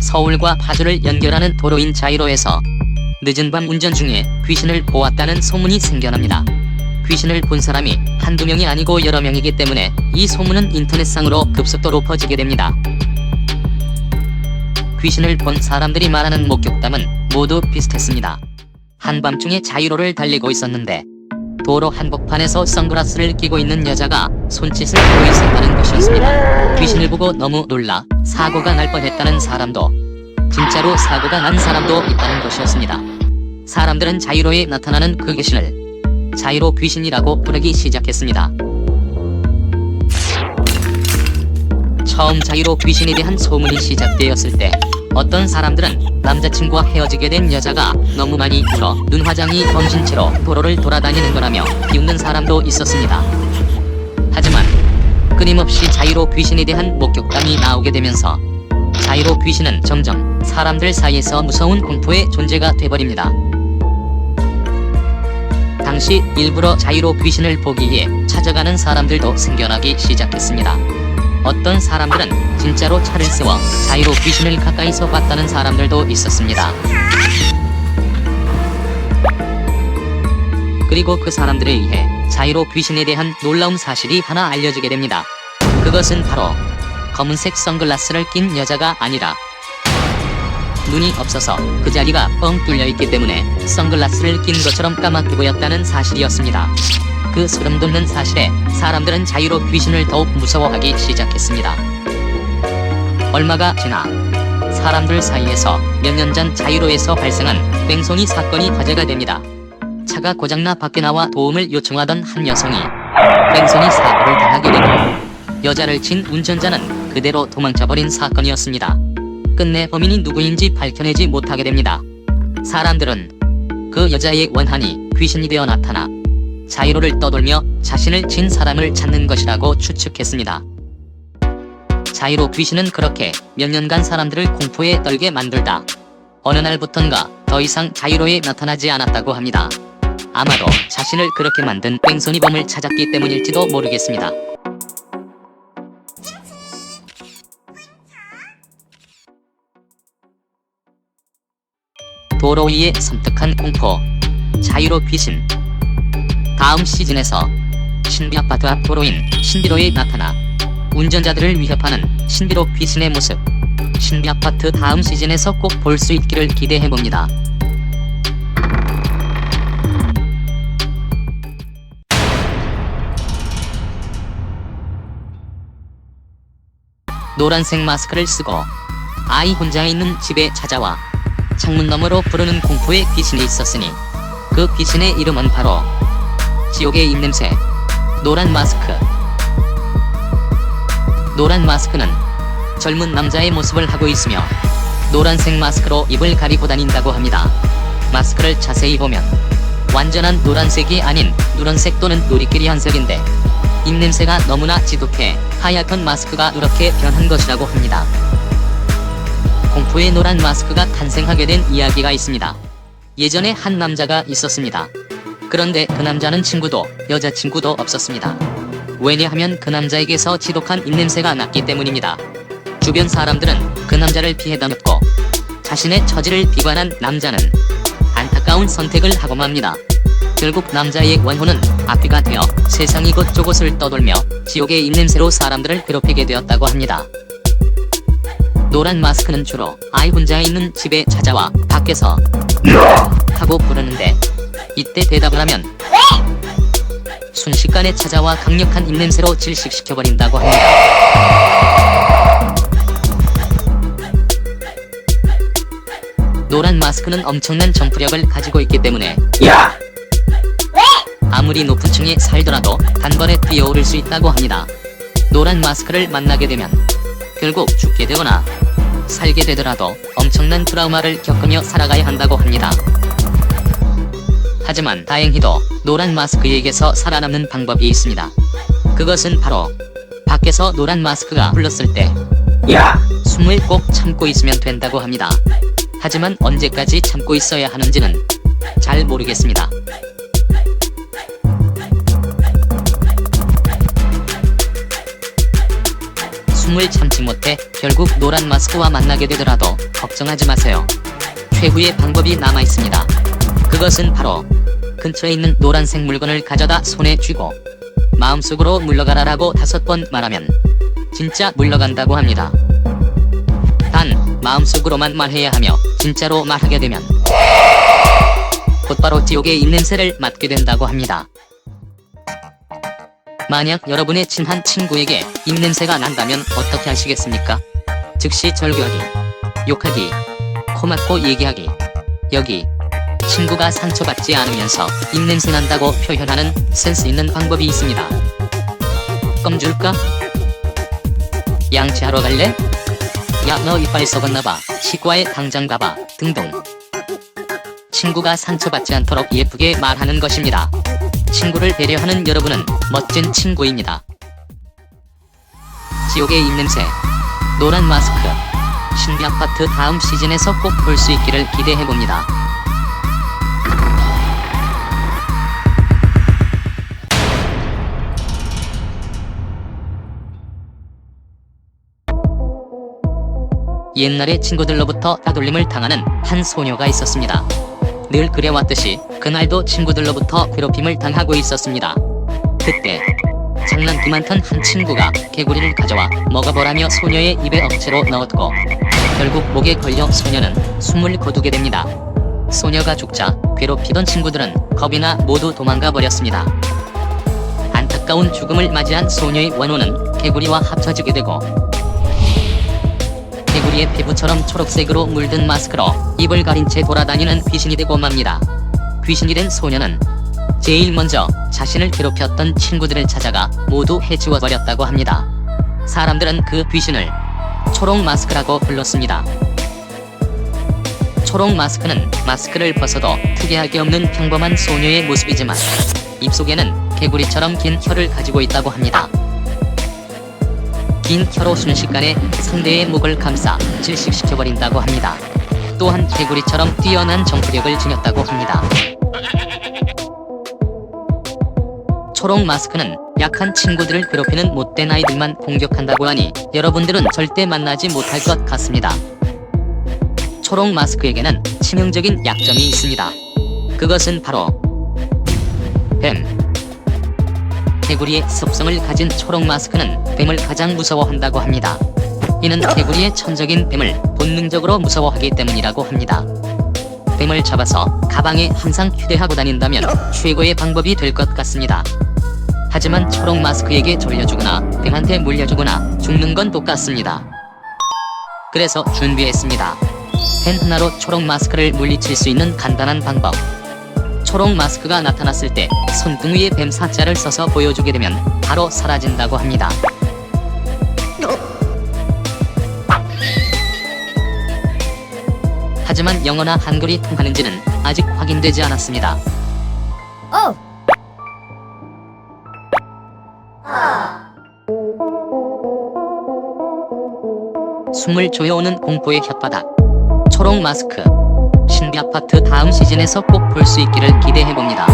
서울과 파주를 연결하는 도로인 자이로에서 늦은 밤 운전 중에 귀신을 보았다는 소문이 생겨납니다. 귀신을 본 사람이 한두 명이 아니고 여러 명이기 때문에 이 소문은 인터넷상으로 급속도로 퍼지게 됩니다. 귀신을 본 사람들이 말하는 목격담은 모두 비슷했습니다. 한밤중에 자이로를 달리고 있었는데 도로 한복판에서 선글라스를 끼고 있는 여자가 손짓을 하고 있었다는 것이었습니다. 귀신을 보고 너무 놀라 사고가 날 뻔했다는 사람도, 진짜로 사고가 난 사람도 있다는 것이었습니다. 사람들은 자이로에 나타나는 그 귀신을 자이로 귀신이라고 부르기 시작했습니다. 처음 자이로 귀신에 대한 소문이 시작되었을 때 어떤 사람들은 남자친구와 헤어지게 된 여자가 너무 많이 울어 눈화장이 검진 채로 도로를 돌아다니는 거라며 비웃는 사람도 있었습니다. 하지만 끊임없이 자이로 귀신에 대한 목격담이 나오게 되면서 자이로 귀신은 점점 사람들 사이에서 무서운 공포의 존재가 돼버립니다. 당시 일부러 자이로 귀신을 보기 위해 찾아가는 사람들도 생겨나기 시작했습니다. 어떤 사람들은 진짜로 차를 세워 자이로 귀신을 가까이서 봤다는 사람들도 있었습니다. 그리고 그 사람들에 의해 자이로 귀신에 대한 놀라운 사실이 하나 알려지게 됩니다. 그것은 바로 검은색 선글라스를 낀 여자가 아니라 눈이 없어서 그 자리가 뻥 뚫려있기 때문에 선글라스를 낀 것처럼 까맣게 보였다는 사실이었습니다. 그 소름돋는 사실에 사람들은 자이로 귀신을 더욱 무서워하기 시작했습니다. 얼마가 지나 사람들 사이에서 몇 년 전 자이로에서 발생한 뺑소니 사건이 화제가 됩니다. 차가 고장나 밖에 나와 도움을 요청하던 한 여성이 뺑소니 사고를 당하게 되고 여자를 친 운전자는 그대로 도망쳐버린 사건이었습니다. 끝내 범인이 누구인지 밝혀내지 못하게 됩니다. 사람들은 그 여자의 원한이 귀신이 되어 나타나 자이로를 떠돌며 자신을 친 사람을 찾는 것이라고 추측했습니다. 자이로 귀신은 그렇게 몇 년간 사람들을 공포에 떨게 만들다 어느 날부턴가 더 이상 자이로에 나타나지 않았다고 합니다. 아마도 자신을 그렇게 만든 뺑소니범을 찾았기 때문일지도 모르겠습니다. 도로 위의 섬뜩한 공포, 자이로 귀신. 다음 시즌에서 신비아파트 앞 도로인 신비로에 나타나 운전자들을 위협하는 신비로 귀신의 모습. 신비아파트 다음 시즌에서 꼭 볼 수 있기를 기대해봅니다. 노란색 마스크를 쓰고 아이 혼자 있는 집에 찾아와 창문 너머로 부르는 공포의 귀신이 있었으니 그 귀신의 이름은 바로 지옥의 입냄새, 노란 마스크. 노란 마스크는 젊은 남자의 모습을 하고 있으며 노란색 마스크로 입을 가리고 다닌다고 합니다. 마스크를 자세히 보면 완전한 노란색이 아닌 누런색 또는 누리끼리 한색인데 입냄새가 너무나 지독해 하얗던 마스크가 누렇게 변한 것이라고 합니다. 공포의 노란 마스크가 탄생하게 된 이야기가 있습니다. 예전에 한 남자가 있었습니다. 그런데 그 남자는 친구도 여자친구도 없었습니다. 왜냐하면 그 남자에게서 지독한 입냄새가 났기 때문입니다. 주변 사람들은 그 남자를 피해 다녔고 자신의 처지를 비관한 남자는 안타까운 선택을 하고 맙니다. 결국 남자의 원혼은 앞뒤가 되어 세상 이곳저곳을 떠돌며 지옥의 입냄새로 사람들을 괴롭히게 되었다고 합니다. 노란 마스크는 주로 아이 혼자 있는 집에 찾아와 밖에서 하고 부르는데 이때 대답을 하면 순식간에 찾아와 강력한 입냄새로 질식시켜버린다고 합니다. 노란 마스크는 엄청난 점프력을 가지고 있기 때문에 아무리 높은 층에 살더라도 단번에 뛰어오를 수 있다고 합니다. 노란 마스크를 만나게 되면 결국 죽게 되거나 살게 되더라도 엄청난 트라우마를 겪으며 살아가야 한다고 합니다. 하지만 다행히도 노란 마스크에게서 살아남는 방법이 있습니다. 그것은 바로 밖에서 노란 마스크가 불렀을 때 숨을 꼭 참고 있으면 된다고 합니다. 하지만 언제까지 참고 있어야 하는지는 잘 모르겠습니다. 숨을 참지 못해 결국 노란 마스크와 만나게 되더라도 걱정하지 마세요. 최후의 방법이 남아 있습니다. 그것은 바로 근처에 있는 노란색 물건을 가져다 손에 쥐고 마음속으로 물러가라라고 5번 말하면 진짜 물러간다고 합니다. 단 마음속으로만 말해야 하며 진짜로 말하게 되면 곧바로 지옥의 입냄새를 맡게 된다고 합니다. 만약 여러분의 친한 친구에게 입냄새가 난다면 어떻게 하시겠습니까? 즉시 절규하기, 욕하기, 코 막고 얘기하기. 여기 친구가 상처받지 않으면서 입냄새 난다고 표현하는 센스 있는 방법이 있습니다. 껌 줄까? 양치하러 갈래? 야, 너 이빨 썩었나봐. 치과에 당장 가봐. 등등. 친구가 상처받지 않도록 예쁘게 말하는 것입니다. 친구를 배려하는 여러분은 멋진 친구입니다. 지옥의 입냄새, 노란 마스크, 신비아파트 다음 시즌에서 꼭 볼 수 있기를 기대해봅니다. 옛날에 친구들로부터 따돌림을 당하는 한 소녀가 있었습니다. 늘 그래왔듯이 그날도 친구들로부터 괴롭힘을 당하고 있었습니다. 그때 장난기 많던 한 친구가 개구리를 가져와 먹어보라며 소녀의 입에 억지로 넣었고 결국 목에 걸려 소녀는 숨을 거두게 됩니다. 소녀가 죽자 괴롭히던 친구들은 겁이 나 모두 도망가 버렸습니다. 안타까운 죽음을 맞이한 소녀의 원혼은 개구리와 합쳐지게 되고 개구리의 피부처럼 초록색으로 물든 마스크로 입을 가린 채 돌아다니는 귀신이 되고 맙니다. 귀신이 된 소녀는 제일 먼저 자신을 괴롭혔던 친구들을 찾아가 모두 해치워 버렸다고 합니다. 사람들은 그 귀신을 초록 마스크라고 불렀습니다. 초록 마스크는 마스크를 벗어도 특이하게 없는 평범한 소녀의 모습이지만 입속에는 개구리처럼 긴 혀를 가지고 있다고 합니다. 긴 혀로 순식간에 상대의 목을 감싸 질식시켜버린다고 합니다. 또한 개구리처럼 뛰어난 점프력을 지녔다고 합니다. 초록 마스크는 약한 친구들을 괴롭히는 못된 아이들만 공격한다고 하니 여러분들은 절대 만나지 못할 것 같습니다. 초록 마스크에게는 치명적인 약점이 있습니다. 그것은 바로 뱀. 개구리의 습성을 가진 초록 마스크는 뱀을 가장 무서워한다고 합니다. 이는 개구리의 천적인 뱀을 본능적으로 무서워하기 때문이라고 합니다. 뱀을 잡아서 가방에 항상 휴대하고 다닌다면 최고의 방법이 될 것 같습니다. 하지만 초록 마스크에게 졸려주거나 뱀한테 물려주거나 죽는 건 똑같습니다. 그래서 준비했습니다. 펜 하나로 초록 마스크를 물리칠 수 있는 간단한 방법. 초록 마스크가 나타났을 때 손등 위에 뱀 사자를 써서 보여주게 되면 바로 사라진다고 합니다. 하지만 영어나 한글이 통하는지는 아직 확인되지 않았습니다. 숨을 조여오는 공포의 혓바닥. 초록 마스크. 신비아파트 다음 시즌에서 꼭 볼 수 있기를 기대해봅니다.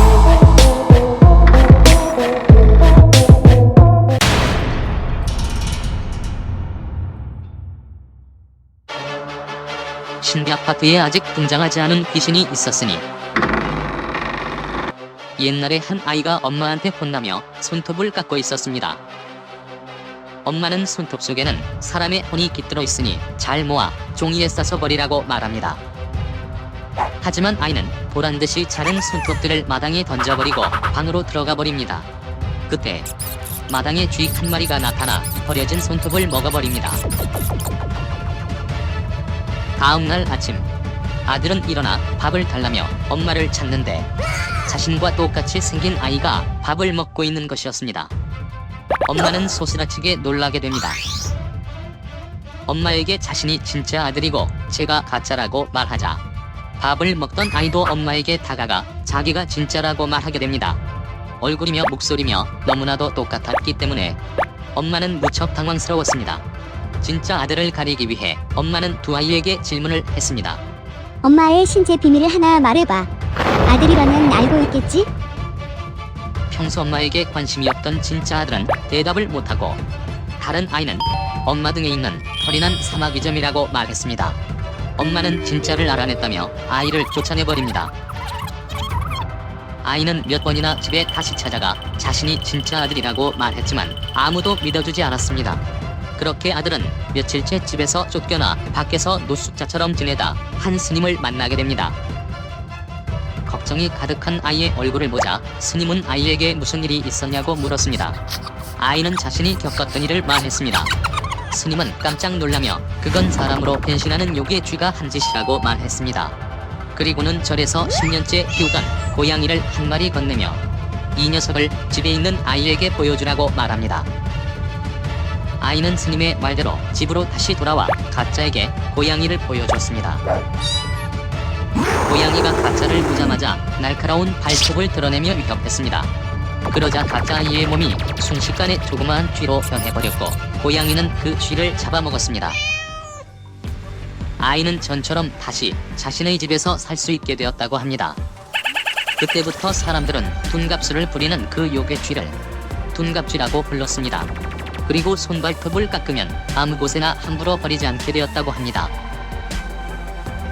신비아파트에 아직 등장하지 않은 귀신이 있었으니 옛날에 한 아이가 엄마한테 혼나며 손톱을 깎고 있었습니다. 엄마는 손톱 속에는 사람의 혼이 깃들어 있으니 잘 모아 종이에 싸서 버리라고 말합니다. 하지만 아이는 보란듯이 자른 손톱들을 마당에 던져버리고 방으로 들어가 버립니다. 그때 마당에 쥐 한 마리가 나타나 버려진 손톱을 먹어버립니다. 다음날 아침, 아들은 일어나 밥을 달라며 엄마를 찾는데 자신과 똑같이 생긴 아이가 밥을 먹고 있는 것이었습니다. 엄마는 소스라치게 놀라게 됩니다. 엄마에게 자신이 진짜 아들이고 제가 가짜라고 말하자 밥을 먹던 아이도 엄마에게 다가가 자기가 진짜라고 말하게 됩니다. 얼굴이며 목소리며 너무나도 똑같았기 때문에 엄마는 무척 당황스러웠습니다. 진짜 아들을 가리기 위해 엄마는 두 아이에게 질문을 했습니다. 엄마의 신체 비밀을 하나 말해봐. 아들이라면 알고 있겠지? 평소 엄마에게 관심이 없던 진짜 아들은 대답을 못하고 다른 아이는 엄마 등에 있는 털이 난 사마귀점이라고 말했습니다. 엄마는 진짜를 알아냈다며 아이를 쫓아내버립니다. 아이는 몇 번이나 집에 다시 찾아가 자신이 진짜 아들이라고 말했지만 아무도 믿어주지 않았습니다. 그렇게 아들은 며칠째 집에서 쫓겨나 밖에서 노숙자처럼 지내다 한 스님을 만나게 됩니다. 걱정이 가득한 아이의 얼굴을 보자 스님은 아이에게 무슨 일이 있었냐고 물었습니다. 아이는 자신이 겪었던 일을 말했습니다. 스님은 깜짝 놀라며 그건 사람으로 변신하는 요괴 쥐가 한 짓이라고 말했습니다. 그리고는 절에서 10년째 키우던 고양이를 한 마리 건네며 이 녀석을 집에 있는 아이에게 보여주라고 말합니다. 아이는 스님의 말대로 집으로 다시 돌아와 가짜에게 고양이를 보여줬습니다. 고양이가 가짜를 보자마자 날카로운 발톱을 드러내며 위협했습니다. 그러자 가짜 아이의 몸이 순식간에 조그마한 쥐로 변해버렸고 고양이는 그 쥐를 잡아먹었습니다. 아이는 전처럼 다시 자신의 집에서 살 수 있게 되었다고 합니다. 그때부터 사람들은 둔갑술을 부리는 그 요괴쥐를 둔갑쥐라고 불렀습니다. 그리고 손발톱을 깎으면 아무 곳에나 함부로 버리지 않게 되었다고 합니다.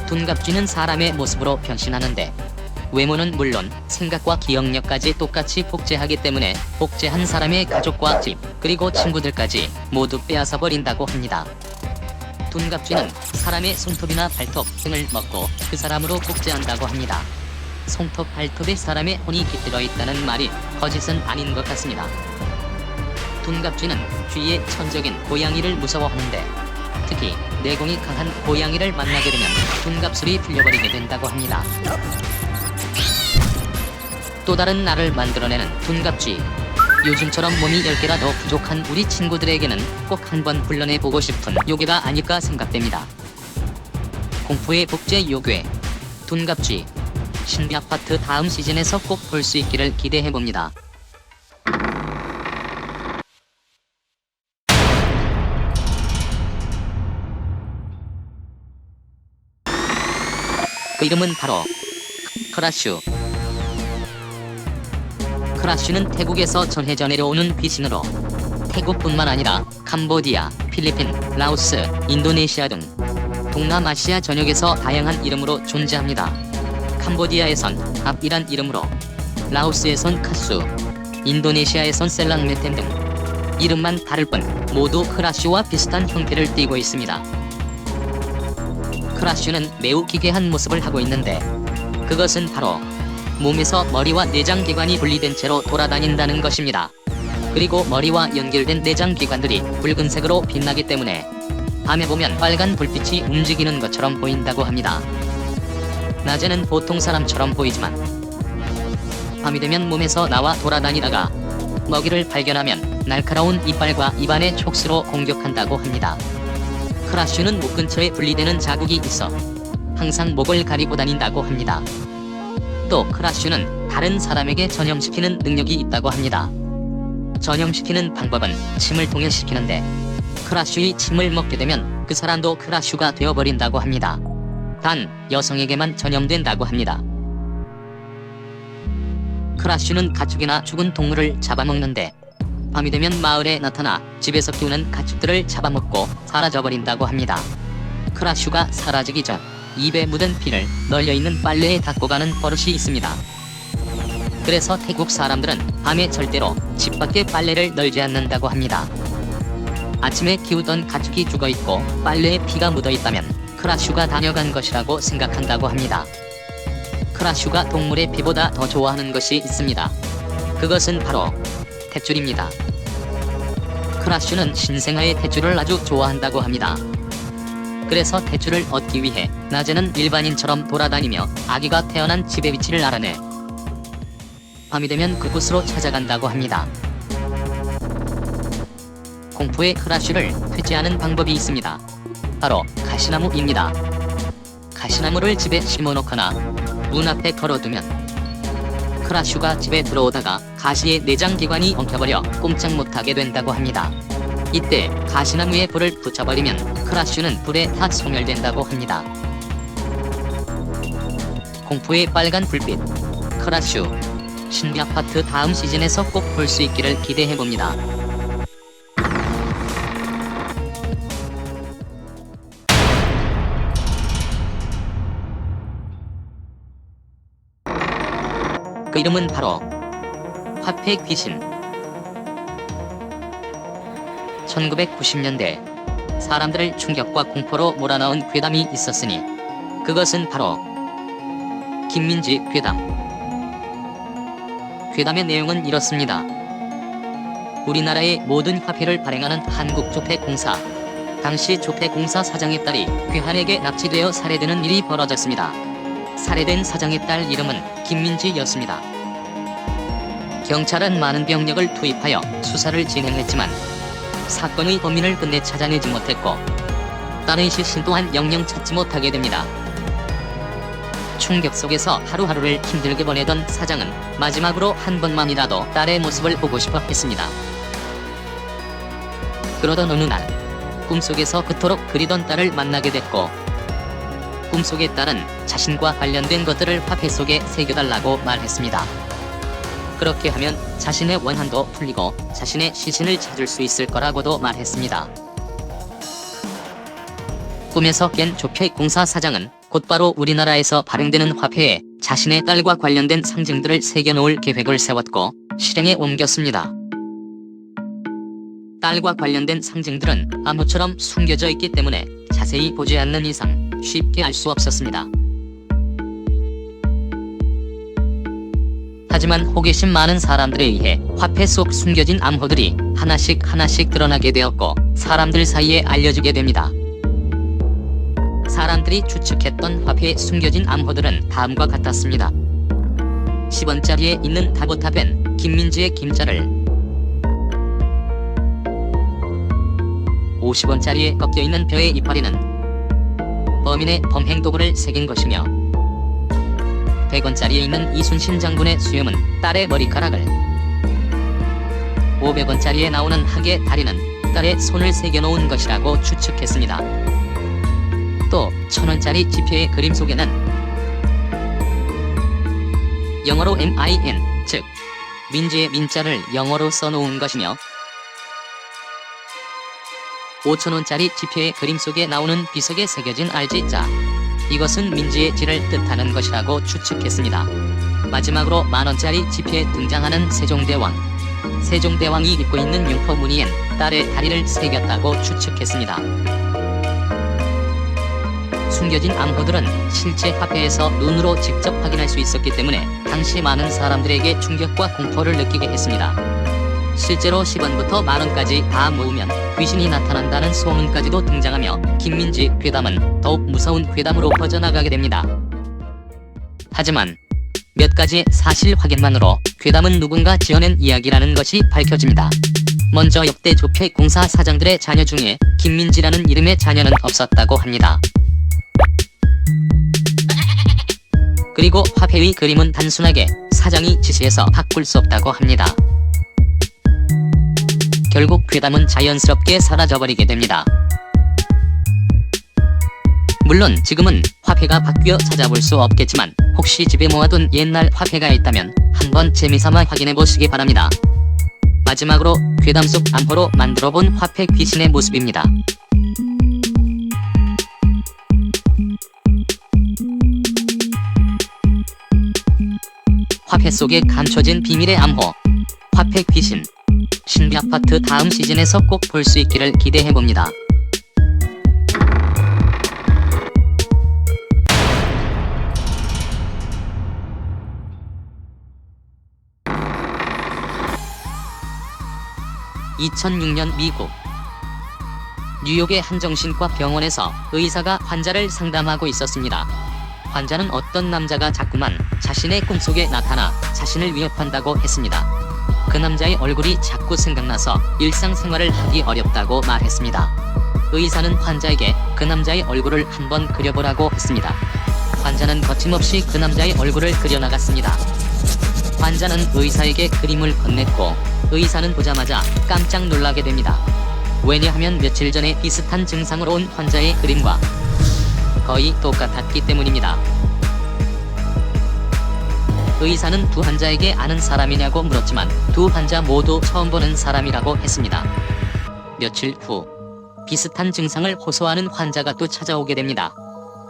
둔갑쥐는 사람의 모습으로 변신하는데 외모는 물론 생각과 기억력까지 똑같이 복제하기 때문에 복제한 사람의 가족과 집 그리고 친구들까지 모두 빼앗아 버린다고 합니다. 둔갑쥐는 사람의 손톱이나 발톱 등을 먹고 그 사람으로 복제한다고 합니다. 손톱 발톱에 사람의 혼이 깃들어 있다는 말이 거짓은 아닌 것 같습니다. 둔갑쥐는 쥐의 천적인 고양이를 무서워하는데 특히 내공이 강한 고양이를 만나게 되면 둔갑술이 풀려버리게 된다고 합니다. 또 다른 나를 만들어내는 둔갑쥐. 요즘처럼 몸이 10개라 더 부족한 우리 친구들에게는 꼭 한번 불러내보고 싶은 요괴가 아닐까 생각됩니다. 공포의 복제 요괴 둔갑쥐. 신비아파트 다음 시즌에서 꼭 볼 수 있기를 기대해봅니다. 그 이름은 바로 크라슈. 크라슈는 태국에서 전해져 내려오는 귀신으로 태국뿐만 아니라 캄보디아, 필리핀, 라오스, 인도네시아 등 동남아시아 전역에서 다양한 이름으로 존재합니다. 캄보디아에선 합이란 이름으로, 라오스에선 카수, 인도네시아에선 셀랑메텐 등 이름만 다를 뿐 모두 크라슈와 비슷한 형태를 띠고 있습니다. 크라슈는 매우 기괴한 모습을 하고 있는데 그것은 바로 몸에서 머리와 내장기관이 분리된 채로 돌아다닌다는 것입니다. 그리고 머리와 연결된 내장기관들이 붉은색으로 빛나기 때문에 밤에 보면 빨간 불빛이 움직이는 것처럼 보인다고 합니다. 낮에는 보통 사람처럼 보이지만 밤이 되면 몸에서 나와 돌아다니다가 먹이를 발견하면 날카로운 이빨과 입안의 촉수로 공격한다고 합니다. 크라슈는 목 근처에 분리되는 자국이 있어 항상 목을 가리고 다닌다고 합니다. 또 크라슈는 다른 사람에게 전염시키는 능력이 있다고 합니다. 전염시키는 방법은 침을 통해 시키는데 크라슈의 침을 먹게 되면 그 사람도 크라슈가 되어버린다고 합니다. 단 여성에게만 전염된다고 합니다. 크라슈는 가축이나 죽은 동물을 잡아먹는데 밤이 되면 마을에 나타나 집에서 키우는 가축들을 잡아먹고 사라져버린다고 합니다. 크라슈가 사라지기 전 입에 묻은 피를 널려있는 빨래에 닦고 가는 버릇이 있습니다. 그래서 태국 사람들은 밤에 절대로 집 밖에 빨래를 널지 않는다고 합니다. 아침에 키우던 가축이 죽어있고 빨래에 피가 묻어있다면 크라슈가 다녀간 것이라고 생각한다고 합니다. 크라슈가 동물의 피보다 더 좋아하는 것이 있습니다. 그것은 바로 탯줄입니다. 크라슈는 신생아의 탯줄을 아주 좋아한다고 합니다. 그래서 탯줄을 얻기 위해 낮에는 일반인처럼 돌아다니며 아기가 태어난 집의 위치를 알아내 밤이 되면 그곳으로 찾아간다고 합니다. 공포의 크라슈를 퇴치하는 방법이 있습니다. 바로 가시나무입니다. 가시나무를 집에 심어놓거나 문 앞에 걸어두면 크라슈가 집에 들어오다가 가시의 내장기관이 엉켜버려 꼼짝 못하게 된다고 합니다. 이때 가시나무에 불을 붙여버리면 크라슈는 불에 다 소멸된다고 합니다. 공포의 빨간 불빛, 크라슈, 신비아파트 다음 시즌에서 꼭 볼 수 있기를 기대해봅니다. 그 이름은 바로 화폐 귀신. 1990년대 사람들을 충격과 공포로 몰아넣은 괴담이 있었으니 그것은 바로 김민지 괴담. 괴담의 내용은 이렇습니다. 우리나라의 모든 화폐를 발행하는 한국조폐공사, 당시 조폐공사 사장의 딸이 괴한에게 납치되어 살해되는 일이 벌어졌습니다. 살해된 사장의 딸 이름은 김민지였습니다. 경찰은 많은 병력을 투입하여 수사를 진행했지만 사건의 범인을 끝내 찾아내지 못했고 딸의 시신 또한 영영 찾지 못하게 됩니다. 충격 속에서 하루하루를 힘들게 보내던 사장은 마지막으로 한 번만이라도 딸의 모습을 보고 싶어 했습니다. 그러던 어느 날 꿈속에서 그토록 그리던 딸을 만나게 됐고 꿈속의 딸은 자신과 관련된 것들을 화폐 속에 새겨달라고 말했습니다. 그렇게 하면 자신의 원한도 풀리고 자신의 시신을 찾을 수 있을 거라고도 말했습니다. 꿈에서 깬 조폐공사 사장은 곧바로 우리나라에서 발행되는 화폐에 자신의 딸과 관련된 상징들을 새겨놓을 계획을 세웠고 실행에 옮겼습니다. 딸과 관련된 상징들은 암호처럼 숨겨져 있기 때문에 자세히 보지 않는 이상 쉽게 알 수 없었습니다. 하지만 호기심 많은 사람들에 의해 화폐 속 숨겨진 암호들이 하나씩 드러나게 되었고 사람들 사이에 알려지게 됩니다. 사람들이 추측했던 화폐에 숨겨진 암호들은 다음과 같았습니다. 10원짜리에 있는 다보탑엔 김민지의 김자를, 50원짜리에 꺾여있는 벼의 이파리는 범인의 범행도구를 새긴 것이며 100원짜리에 있는 이순신 장군의 수염은 딸의 머리카락을, 500원짜리에 나오는 학의 다리는 딸의 손을 새겨놓은 것이라고 추측했습니다. 또 1000원짜리 지폐의 그림 속에는 영어로 MIN, 즉 민지의 민자를 영어로 써놓은 것이며 5000원짜리 지폐의 그림 속에 나오는 비석에 새겨진 RG자, 이것은 민지의 지를 뜻하는 것이라고 추측했습니다. 마지막으로 만원짜리 지폐에 등장하는 세종대왕, 세종대왕이 입고 있는 융포 무늬엔 딸의 다리를 새겼다고 추측했습니다. 숨겨진 암호들은 실제 화폐에서 눈으로 직접 확인할 수 있었기 때문에 당시 많은 사람들에게 충격과 공포를 느끼게 했습니다. 실제로 10원부터 만원까지 다 모으면 귀신이 나타난다는 소문까지도 등장하며 김민지 괴담은 더욱 무서운 괴담으로 퍼져나가게 됩니다. 하지만 몇 가지의 사실 확인만으로 괴담은 누군가 지어낸 이야기라는 것이 밝혀집니다. 먼저 역대 조폐공사 사장들의 자녀 중에 김민지라는 이름의 자녀는 없었다고 합니다. 그리고 화폐의 그림은 단순하게 사장이 지시해서 바꿀 수 없다고 합니다. 결국 괴담은 자연스럽게 사라져버리게 됩니다. 물론 지금은 화폐가 바뀌어 찾아볼 수 없겠지만 혹시 집에 모아둔 옛날 화폐가 있다면 한번 재미삼아 확인해보시기 바랍니다. 마지막으로 괴담 속 암호로 만들어본 화폐 귀신의 모습입니다. 화폐 속에 감춰진 비밀의 암호, 화폐 귀신, 신비아파트 다음 시즌에서 꼭 볼 수 있기를 기대해봅니다. 2006년 미국 뉴욕의 한 정신과 병원에서 의사가 환자를 상담하고 있었습니다. 환자는 어떤 남자가 자꾸만 자신의 꿈속에 나타나 자신을 위협한다고 했습니다. 그 남자의 얼굴이 자꾸 생각나서 일상생활을 하기 어렵다고 말했습니다. 의사는 환자에게 그 남자의 얼굴을 한번 그려보라고 했습니다. 환자는 거침없이 그 남자의 얼굴을 그려나갔습니다. 환자는 의사에게 그림을 건넸고 의사는 보자마자 깜짝 놀라게 됩니다. 왜냐하면 며칠 전에 비슷한 증상으로 온 환자의 그림과 거의 똑같았기 때문입니다. 의사는 두 환자에게 아는 사람이냐고 물었지만 두 환자 모두 처음 보는 사람이라고 했습니다. 며칠 후 비슷한 증상을 호소하는 환자가 또 찾아오게 됩니다.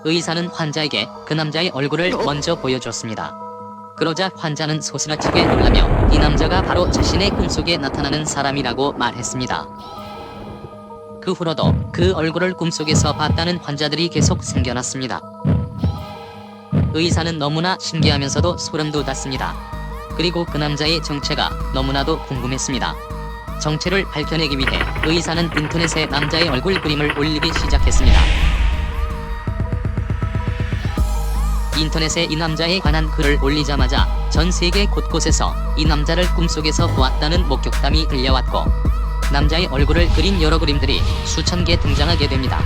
의사는 환자에게 그 남자의 얼굴을 먼저 보여줬습니다. 그러자 환자는 소스라치게 놀라며 이 남자가 바로 자신의 꿈속에 나타나는 사람이라고 말했습니다. 그 후로도 그 얼굴을 꿈속에서 봤다는 환자들이 계속 생겨났습니다. 의사는 너무나 신기하면서도 소름 돋았습니다. 그리고 그 남자의 정체가 너무나도 궁금했습니다. 정체를 밝혀내기 위해 의사는 인터넷에 남자의 얼굴 그림을 올리기 시작했습니다. 인터넷에 이 남자에 관한 글을 올리자마자 전 세계 곳곳에서 이 남자를 꿈속에서 보았다는 목격담이 들려왔고 남자의 얼굴을 그린 여러 그림들이 수천 개 등장하게 됩니다.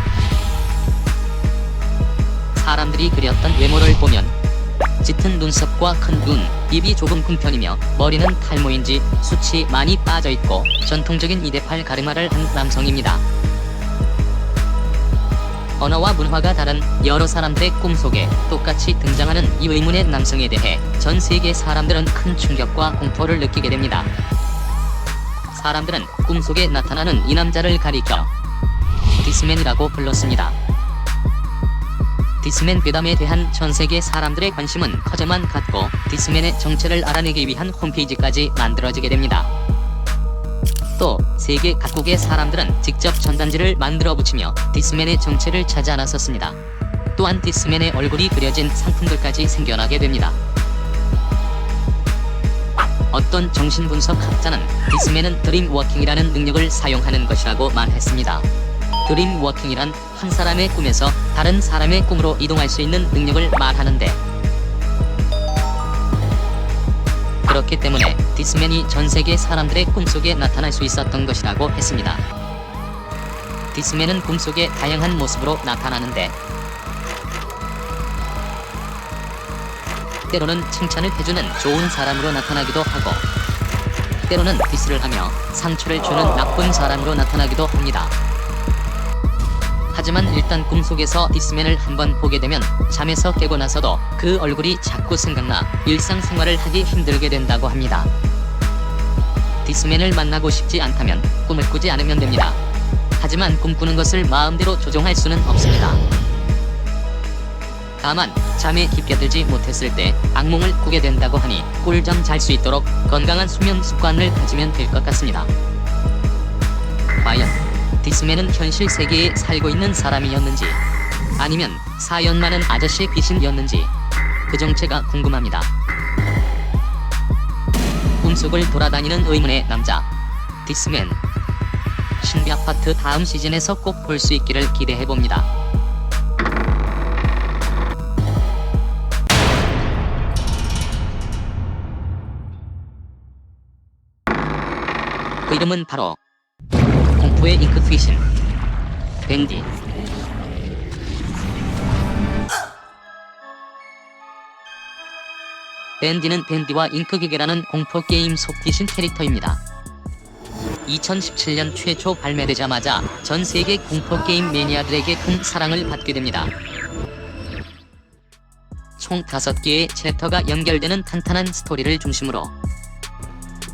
사람들이 그렸던 외모를 보면 짙은 눈썹과 큰 눈, 입이 조금 큰 편이며 머리는 탈모인지 숱이 많이 빠져있고 전통적인 2대8 가르마를 한 남성입니다. 언어와 문화가 다른 여러 사람들의 꿈속에 똑같이 등장하는 이 의문의 남성에 대해 전 세계 사람들은 큰 충격과 공포를 느끼게 됩니다. 사람들은 꿈속에 나타나는 이 남자를 가리켜 디스맨이라고 불렀습니다. 디스맨 괴담에 대한 전 세계 사람들의 관심은 커져만 갔고 디스맨의 정체를 알아내기 위한 홈페이지까지 만들어지게 됩니다. 또 세계 각국의 사람들은 직접 전단지를 만들어 붙이며 디스맨의 정체를 찾아 나섰습니다. 또한 디스맨의 얼굴이 그려진 상품들까지 생겨나게 됩니다. 어떤 정신분석학자는 디스맨은 드림워킹이라는 능력을 사용하는 것이라고 말했습니다. 드림워킹이란 한 사람의 꿈에서 다른 사람의 꿈으로 이동할 수 있는 능력을 말하는데 그렇기 때문에 디스맨이 전 세계 사람들의 꿈속에 나타날 수 있었던 것이라고 했습니다. 디스맨은 꿈속에 다양한 모습으로 나타나는데 때로는 칭찬을 해주는 좋은 사람으로 나타나기도 하고 때로는 디스를 하며 상처를 주는 나쁜 사람으로 나타나기도 합니다. 하지만 일단 꿈속에서 디스맨을 한번 보게 되면 잠에서 깨고 나서도 그 얼굴이 자꾸 생각나 일상생활을 하기 힘들게 된다고 합니다. 디스맨을 만나고 싶지 않다면 꿈을 꾸지 않으면 됩니다. 하지만 꿈꾸는 것을 마음대로 조종할 수는 없습니다. 다만 잠에 깊게 들지 못했을 때 악몽을 꾸게 된다고 하니 꿀잠 잘 수 있도록 건강한 수면 습관을 가지면 될 것 같습니다. 과연 디스맨은 현실 세계에 살고 있는 사람이었는지 아니면 사연 많은 아저씨 귀신이었는지 그 정체가 궁금합니다. 꿈속을 돌아다니는 의문의 남자 디스맨 신비 아파트 다음 시즌에서 꼭 볼 수 있기를 기대해봅니다. 그 이름은 바로 공포의 잉크 귀신 밴디. 밴디는 밴디와 잉크기계라는 공포게임 속 귀신 캐릭터입니다. 2017년 최초 발매되자마자 전 세계 공포게임 매니아들에게 큰 사랑을 받게 됩니다. 총 5개의 챕터가 연결되는 탄탄한 스토리를 중심으로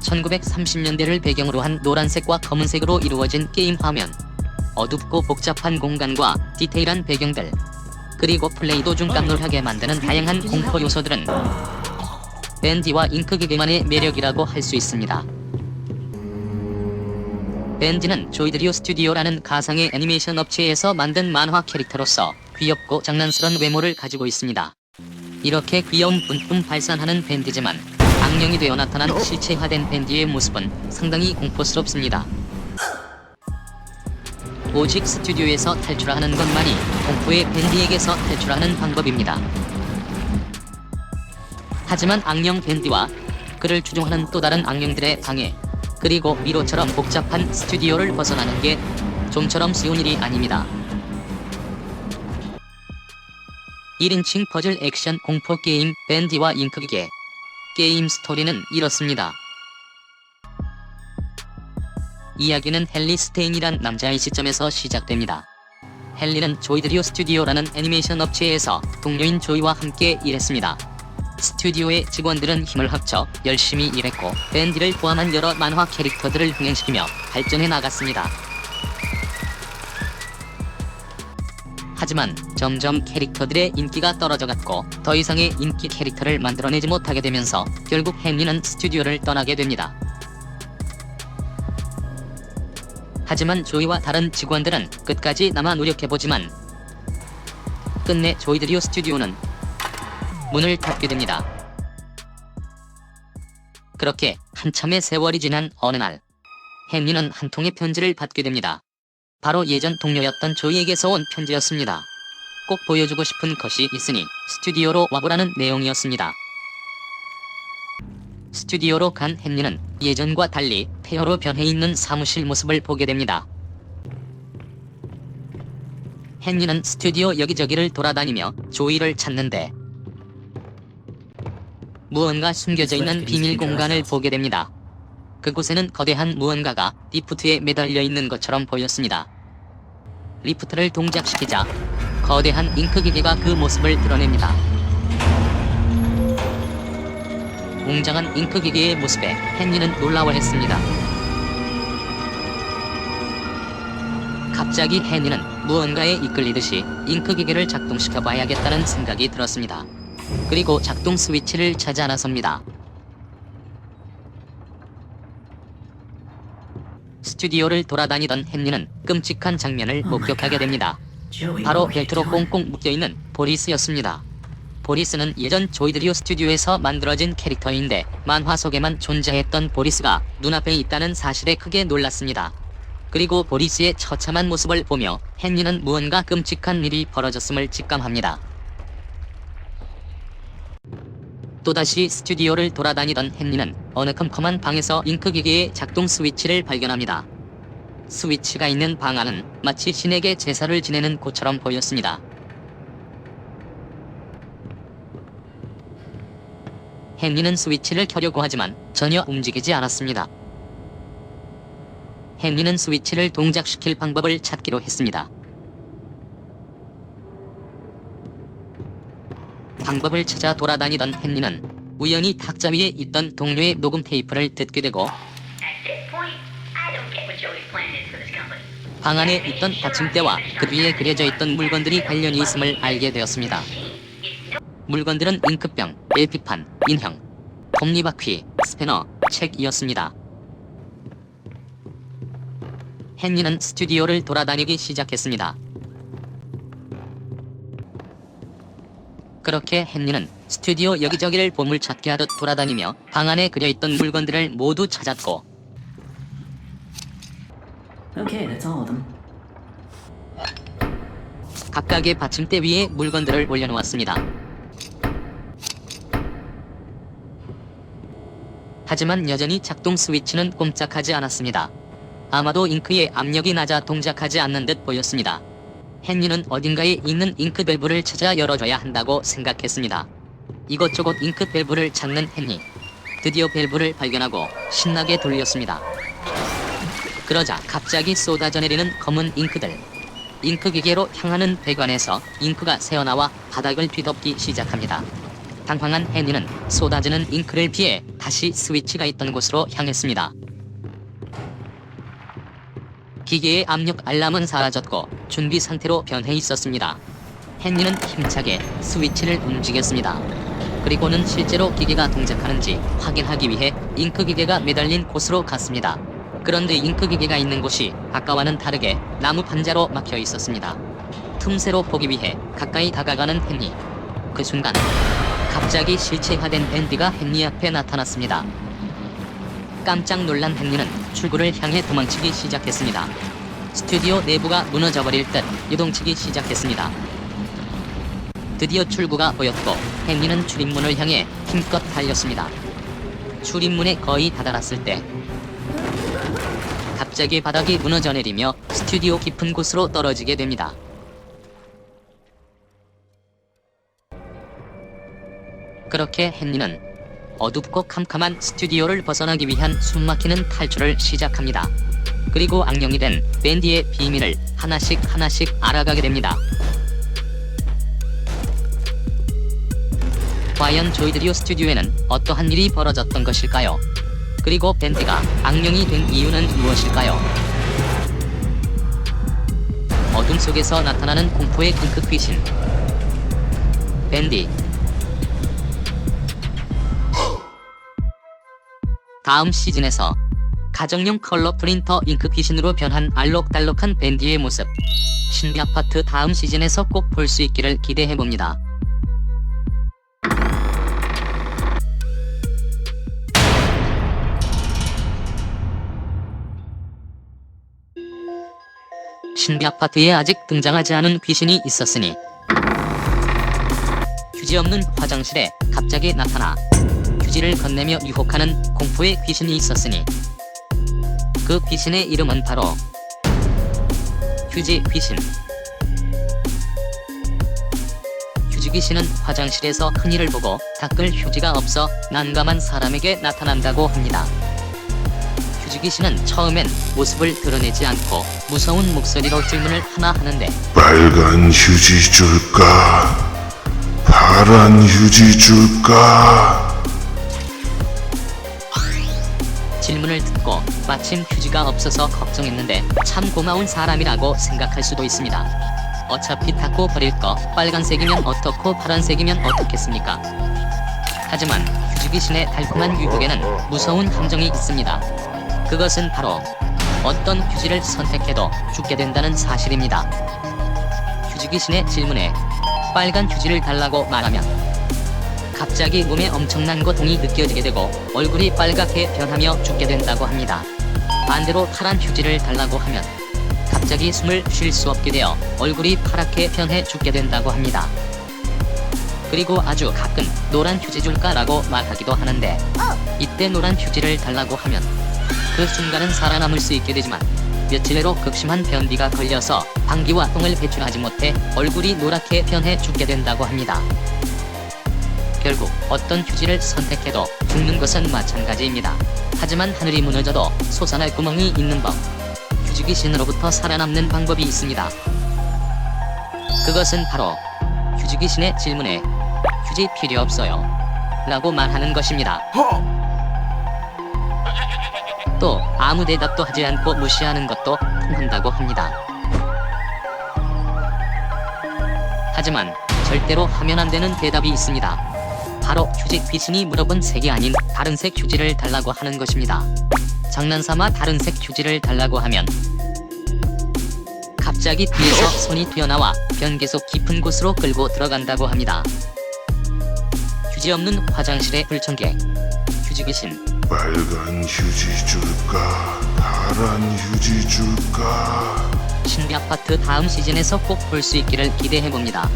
1930년대를 배경으로 한 노란색과 검은색으로 이루어진 게임 화면, 어둡고 복잡한 공간과 디테일한 배경들, 그리고 플레이도 좀 깜놀하게 만드는 다양한 공포 요소들은 밴디와 잉크기계만의 매력이라고 할 수 있습니다. 밴디는 조이드리오 스튜디오라는 가상의 애니메이션 업체에서 만든 만화 캐릭터로서 귀엽고 장난스러운 외모를 가지고 있습니다. 이렇게 귀여운 뿜뿜 발산하는 밴디지만 악령이 되어 나타난 실체화된 밴디의 모습은 상당히 공포스럽습니다. 오직 스튜디오에서 탈출하는 것만이 공포의 밴디에게서 탈출하는 방법입니다. 하지만 악령 밴디와 그를 추종하는 또 다른 악령들의 방해, 그리고 미로처럼 복잡한 스튜디오를 벗어나는 게 좀처럼 쉬운 일이 아닙니다. 1인칭 퍼즐 액션 공포 게임 밴디와 잉크기계. 게임 스토리는 이렇습니다. 이야기는 헨리 스테인이란 남자의 시점에서 시작됩니다. 헨리는 조이드리오 스튜디오라는 애니메이션 업체에서 동료인 조이와 함께 일했습니다. 스튜디오의 직원들은 힘을 합쳐 열심히 일했고 밴디를 포함한 여러 만화 캐릭터들을 흥행시키며 발전해 나갔습니다. 하지만 점점 캐릭터들의 인기가 떨어져갔고 더 이상의 인기 캐릭터를 만들어내지 못하게 되면서 결국 헨리는 스튜디오를 떠나게 됩니다. 하지만 조이와 다른 직원들은 끝까지 남아 노력해보지만 끝내 조이드리오 스튜디오는 문을 닫게 됩니다. 그렇게 한참의 세월이 지난 어느 날 헨리는 한 통의 편지를 받게 됩니다. 바로 예전 동료였던 조이에게서 온 편지였습니다. 꼭 보여주고 싶은 것이 있으니 스튜디오로 와보라는 내용이었습니다. 스튜디오로 간 헨리는 예전과 달리 폐허로 변해 있는 사무실 모습을 보게 됩니다. 헨리는 스튜디오 여기저기를 돌아다니며 조이를 찾는데 무언가 숨겨져 있는 비밀 공간을 보게 됩니다. 그곳에는 거대한 무언가가 리프트에 매달려 있는 것처럼 보였습니다. 리프트를 동작시키자 거대한 잉크 기계가 그 모습을 드러냅니다. 웅장한 잉크 기계의 모습에 헨리는 놀라워했습니다. 갑자기 헨리는 무언가에 이끌리듯이 잉크 기계를 작동시켜 봐야겠다는 생각이 들었습니다. 그리고 작동 스위치를 찾아 나섭니다. 스튜디오를 돌아다니던 헨리는 끔찍한 장면을 목격하게 됩니다. 바로 벨트로 꽁꽁 묶여있는 보리스였습니다. 보리스는 예전 조이드리오 스튜디오에서 만들어진 캐릭터인데 만화 속에만 존재했던 보리스가 눈앞에 있다는 사실에 크게 놀랐습니다. 그리고 보리스의 처참한 모습을 보며 헨리는 무언가 끔찍한 일이 벌어졌음을 직감합니다. 또다시 스튜디오를 돌아다니던 헨리는 어느 컴컴한 방에서 잉크 기계의 작동 스위치를 발견합니다. 스위치가 있는 방 안은 마치 신에게 제사를 지내는 곳처럼 보였습니다. 헨리는 스위치를 켜려고 하지만 전혀 움직이지 않았습니다. 헨리는 스위치를 동작시킬 방법을 찾기로 했습니다. 방법을 찾아 돌아다니던 헨리는 우연히 탁자 위에 있던 동료의 녹음 테이프를 듣게 되고 방 안에 있던 받침대와 그 뒤에 그려져 있던 물건들이 관련이 있음을 알게 되었습니다. 물건들은 잉크병, LP판, 인형, 톱니바퀴, 스패너, 책이었습니다. 헨리는 스튜디오를 돌아다니기 시작했습니다. 그렇게 헨리는 스튜디오 여기저기를 보물찾기 하듯 돌아다니며 방 안에 그려있던 물건들을 모두 찾았고 Okay, that's all of them. 각각의 받침대 위에 물건들을 올려놓았습니다. 하지만 여전히 작동 스위치는 꼼짝하지 않았습니다. 아마도 잉크의 압력이 낮아 동작하지 않는 듯 보였습니다. 헨리는 어딘가에 있는 잉크 밸브를 찾아 열어줘야 한다고 생각했습니다. 이것저것 잉크 밸브를 찾는 헨리. 드디어 밸브를 발견하고 신나게 돌렸습니다. 그러자 갑자기 쏟아져 내리는 검은 잉크들. 잉크 기계로 향하는 배관에서 잉크가 새어나와 바닥을 뒤덮기 시작합니다. 당황한 헨리는 쏟아지는 잉크를 피해 다시 스위치가 있던 곳으로 향했습니다. 기계의 압력 알람은 사라졌고 준비 상태로 변해 있었습니다. 헨리는 힘차게 스위치를 움직였습니다. 그리고는 실제로 기계가 동작하는지 확인하기 위해 잉크 기계가 매달린 곳으로 갔습니다. 그런데 잉크 기계가 있는 곳이 아까와는 다르게 나무 판자로 막혀 있었습니다. 틈새로 보기 위해 가까이 다가가는 헨리. 그 순간 갑자기 실체화된 밴디가 헨리 앞에 나타났습니다. 깜짝 놀란 헨리는 출구를 향해 도망치기 시작했습니다. 스튜디오 내부가 무너져버릴 듯 요동치기 시작했습니다. 드디어 출구가 보였고 헨리는 출입문을 향해 힘껏 달렸습니다. 출입문에 거의 다다랐을 때 갑자기 바닥이 무너져 내리며 스튜디오 깊은 곳으로 떨어지게 됩니다. 그렇게 헨리는 어둡고 캄캄한 스튜디오를 벗어나기 위한 숨막히는 탈출을 시작합니다. 그리고 악령이 된 밴디의 비밀을 하나씩 알아가게 됩니다. 과연 조이드리오 스튜디오에는 어떠한 일이 벌어졌던 것일까요? 그리고 밴디가 악령이 된 이유는 무엇일까요? 어둠 속에서 나타나는 공포의 핑크 귀신 밴디. 다음 시즌에서 가정용 컬러 프린터 잉크 귀신으로 변한 알록달록한 밴디의 모습, 신비 아파트 다음 시즌에서 꼭 볼 수 있기를 기대해봅니다. 신비 아파트에 아직 등장하지 않은 귀신이 있었으니 휴지 없는 화장실에 갑자기 나타나 휴지를 건네며 유혹하는 공포의 귀신이 있었으니 그 귀신의 이름은 바로 휴지 귀신. 휴지 귀신은 화장실에서 큰일을 보고 닦을 휴지가 없어 난감한 사람에게 나타난다고 합니다. 휴지 귀신은 처음엔 모습을 드러내지 않고 무서운 목소리로 질문을 하나 하는데 빨간 휴지 줄까? 파란 휴지 줄까? 질문을 듣고 마침 휴지가 없어서 걱정했는데 참 고마운 사람이라고 생각할 수도 있습니다. 어차피 닦고 버릴 거 빨간색이면 어떻고 파란색이면 어떻겠습니까? 하지만 휴지 귀신의 달콤한 유혹에는 무서운 함정이 있습니다. 그것은 바로 어떤 휴지를 선택해도 죽게 된다는 사실입니다. 휴지 귀신의 질문에 빨간 휴지를 달라고 말하면 갑자기 몸에 엄청난 고통이 느껴지게 되고 얼굴이 빨갛게 변하며 죽게 된다고 합니다. 반대로 파란 휴지를 달라고 하면 갑자기 숨을 쉴 수 없게 되어 얼굴이 파랗게 변해 죽게 된다고 합니다. 그리고 아주 가끔 노란 휴지 줄까라고 말하기도 하는데 이때 노란 휴지를 달라고 하면 그 순간은 살아남을 수 있게 되지만 며칠 내로 극심한 변비가 걸려서 방귀와 똥을 배출하지 못해 얼굴이 노랗게 변해 죽게 된다고 합니다. 결국 어떤 휴지를 선택해도 죽는 것은 마찬가지입니다. 하지만 하늘이 무너져도 솟아날 구멍이 있는 법. 휴지 귀신으로부터 살아남는 방법이 있습니다. 그것은 바로 휴지 귀신의 질문에 휴지 필요 없어요 라고 말하는 것입니다. 또 아무 대답도 하지 않고 무시하는 것도 통한다고 합니다. 하지만 절대로 하면 안 되는 대답이 있습니다. 바로 휴지 귀신이 물어본 색이 아닌 다른 색 휴지를 달라고 하는 것입니다. 장난삼아 다른 색 휴지를 달라고 하면 갑자기 뒤에서 손이 튀어나와 변계속 깊은 곳으로 끌고 들어간다고 합니다. 휴지 없는 화장실의 불청객 휴지 귀신. 빨간 휴지 줄까? 파란 휴지 줄까? 신비 아파트 다음 시즌에서 꼭 볼 수 있기를 기대해봅니다.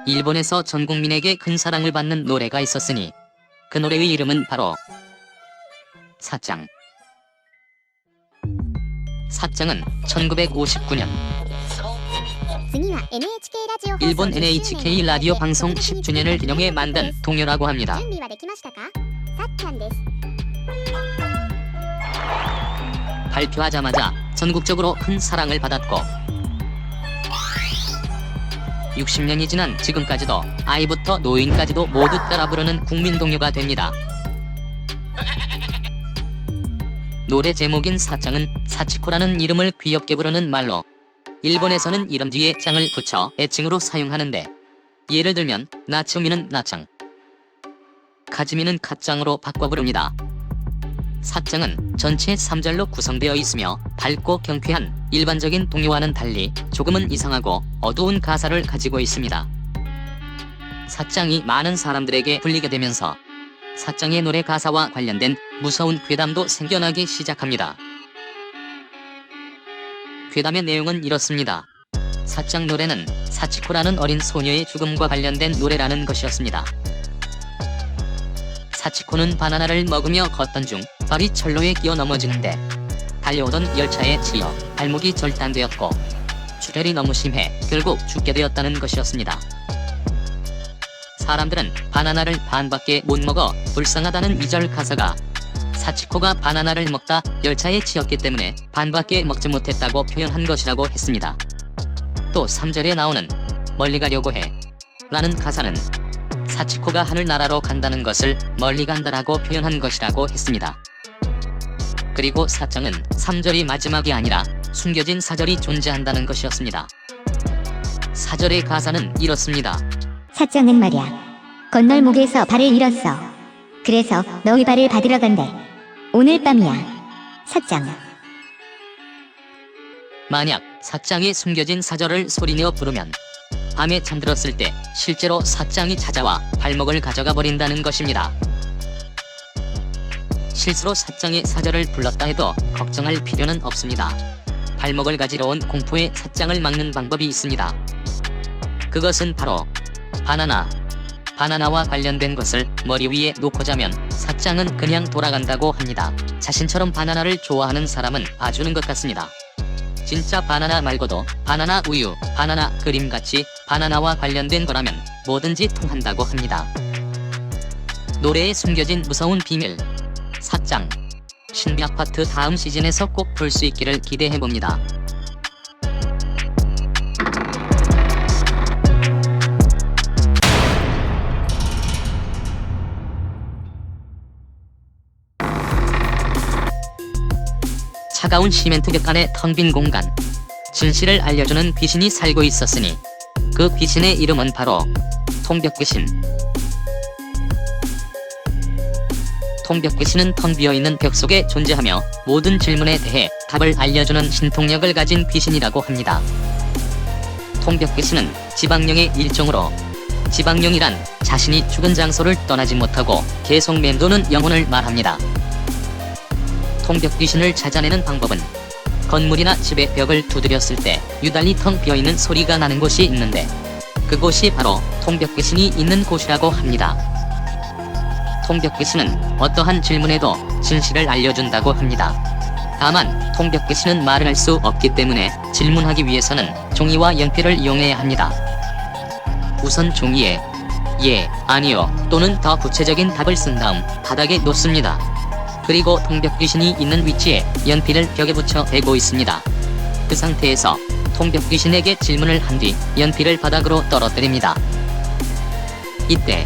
일본에서 전 국민에게 큰 사랑을 받는 노래가 있었으니 그 노래의 이름은 바로 사짱. 사짱은 1959년 일본 NHK 라디오 방송 10주년을 기념해 만든 동요라고 합니다. 발표하자마자 전국적으로 큰 사랑을 받았고 60년이 지난 지금까지도 아이부터 노인까지도 모두 따라 부르는 국민 동요가 됩니다. 노래 제목인 사짱은 사치코라는 이름을 귀엽게 부르는 말로 일본에서는 이름 뒤에 짱을 붙여 애칭으로 사용하는데 예를 들면 나츠미는 나짱, 카즈미는 카짱으로 바꿔 부릅니다. 사장은 전체 3절로 구성되어 있으며 밝고 경쾌한 일반적인 동요와는 달리 조금은 이상하고 어두운 가사를 가지고 있습니다. 사장이 많은 사람들에게 불리게 되면서 사장의 노래 가사와 관련된 무서운 괴담도 생겨나기 시작합니다. 괴담의 내용은 이렇습니다. 사장 노래는 사치코라는 어린 소녀의 죽음과 관련된 노래라는 것이었습니다. 사치코는 바나나를 먹으며 걷던 중 발이 철로에 끼어 넘어지는데 달려오던 열차에 치여 발목이 절단되었고 출혈이 너무 심해 결국 죽게 되었다는 것이었습니다. 사람들은 바나나를 반밖에 못 먹어 불쌍하다는 2절 가사가 사치코가 바나나를 먹다 열차에 치였기 때문에 반밖에 먹지 못했다고 표현한 것이라고 했습니다. 또 3절에 나오는 멀리 가려고 해 라는 가사는 사치코가 하늘나라로 간다는 것을 멀리 간다라고 표현한 것이라고 했습니다. 그리고 사장은 3절이 마지막이 아니라 숨겨진 4절이 존재한다는 것이었습니다. 4절의 가사는 이렇습니다. 사장은 말이야. 건널목에서 발을 잃었어. 그래서 너희 발을 받으러 간대. 오늘 밤이야. 사장. 만약 사장이 숨겨진 4절을 소리내어 부르면 밤에 잠들었을 때 실제로 사장이 찾아와 발목을 가져가 버린다는 것입니다. 실수로 사장이 4절을 불렀다 해도 걱정할 필요는 없습니다. 발목을 가지러 온 공포의 사장을 막는 방법이 있습니다. 그것은 바로 바나나와 관련된 것을 머리 위에 놓고 자면 사장은 그냥 돌아간다고 합니다. 자신처럼 바나나를 좋아하는 사람은 봐주는 것 같습니다. 진짜 바나나 말고도 바나나 우유, 바나나 그림같이 바나나와 관련된 거라면 뭐든지 통한다고 합니다. 노래에 숨겨진 무서운 비밀, 사장, 신비아파트 다음 시즌에서 꼭 볼 수 있기를 기대해봅니다. 차가운 시멘트 벽 안에 텅 빈 공간. 진실을 알려주는 귀신이 살고 있었으니 그 귀신의 이름은 바로 통벽귀신. 통벽귀신은 텅 비어있는 벽 속에 존재하며 모든 질문에 대해 답을 알려주는 신통력을 가진 귀신이라고 합니다. 통벽귀신은 지방령의 일종으로, 지방령이란 자신이 죽은 장소를 떠나지 못하고 계속 맴도는 영혼을 말합니다. 통벽귀신을 찾아내는 방법은 건물이나 집의 벽을 두드렸을 때 유달리 텅 비어있는 소리가 나는 곳이 있는데 그곳이 바로 통벽귀신이 있는 곳이라고 합니다. 통벽귀신은 어떠한 질문에도 진실을 알려준다고 합니다. 다만 통벽귀신은 말을 할 수 없기 때문에 질문하기 위해서는 종이와 연필을 이용해야 합니다. 우선 종이에 예, 아니요 또는 더 구체적인 답을 쓴 다음 바닥에 놓습니다. 그리고 통벽귀신이 있는 위치에 연필을 벽에 붙여 대고 있습니다. 그 상태에서 통벽귀신에게 질문을 한 뒤 연필을 바닥으로 떨어뜨립니다. 이때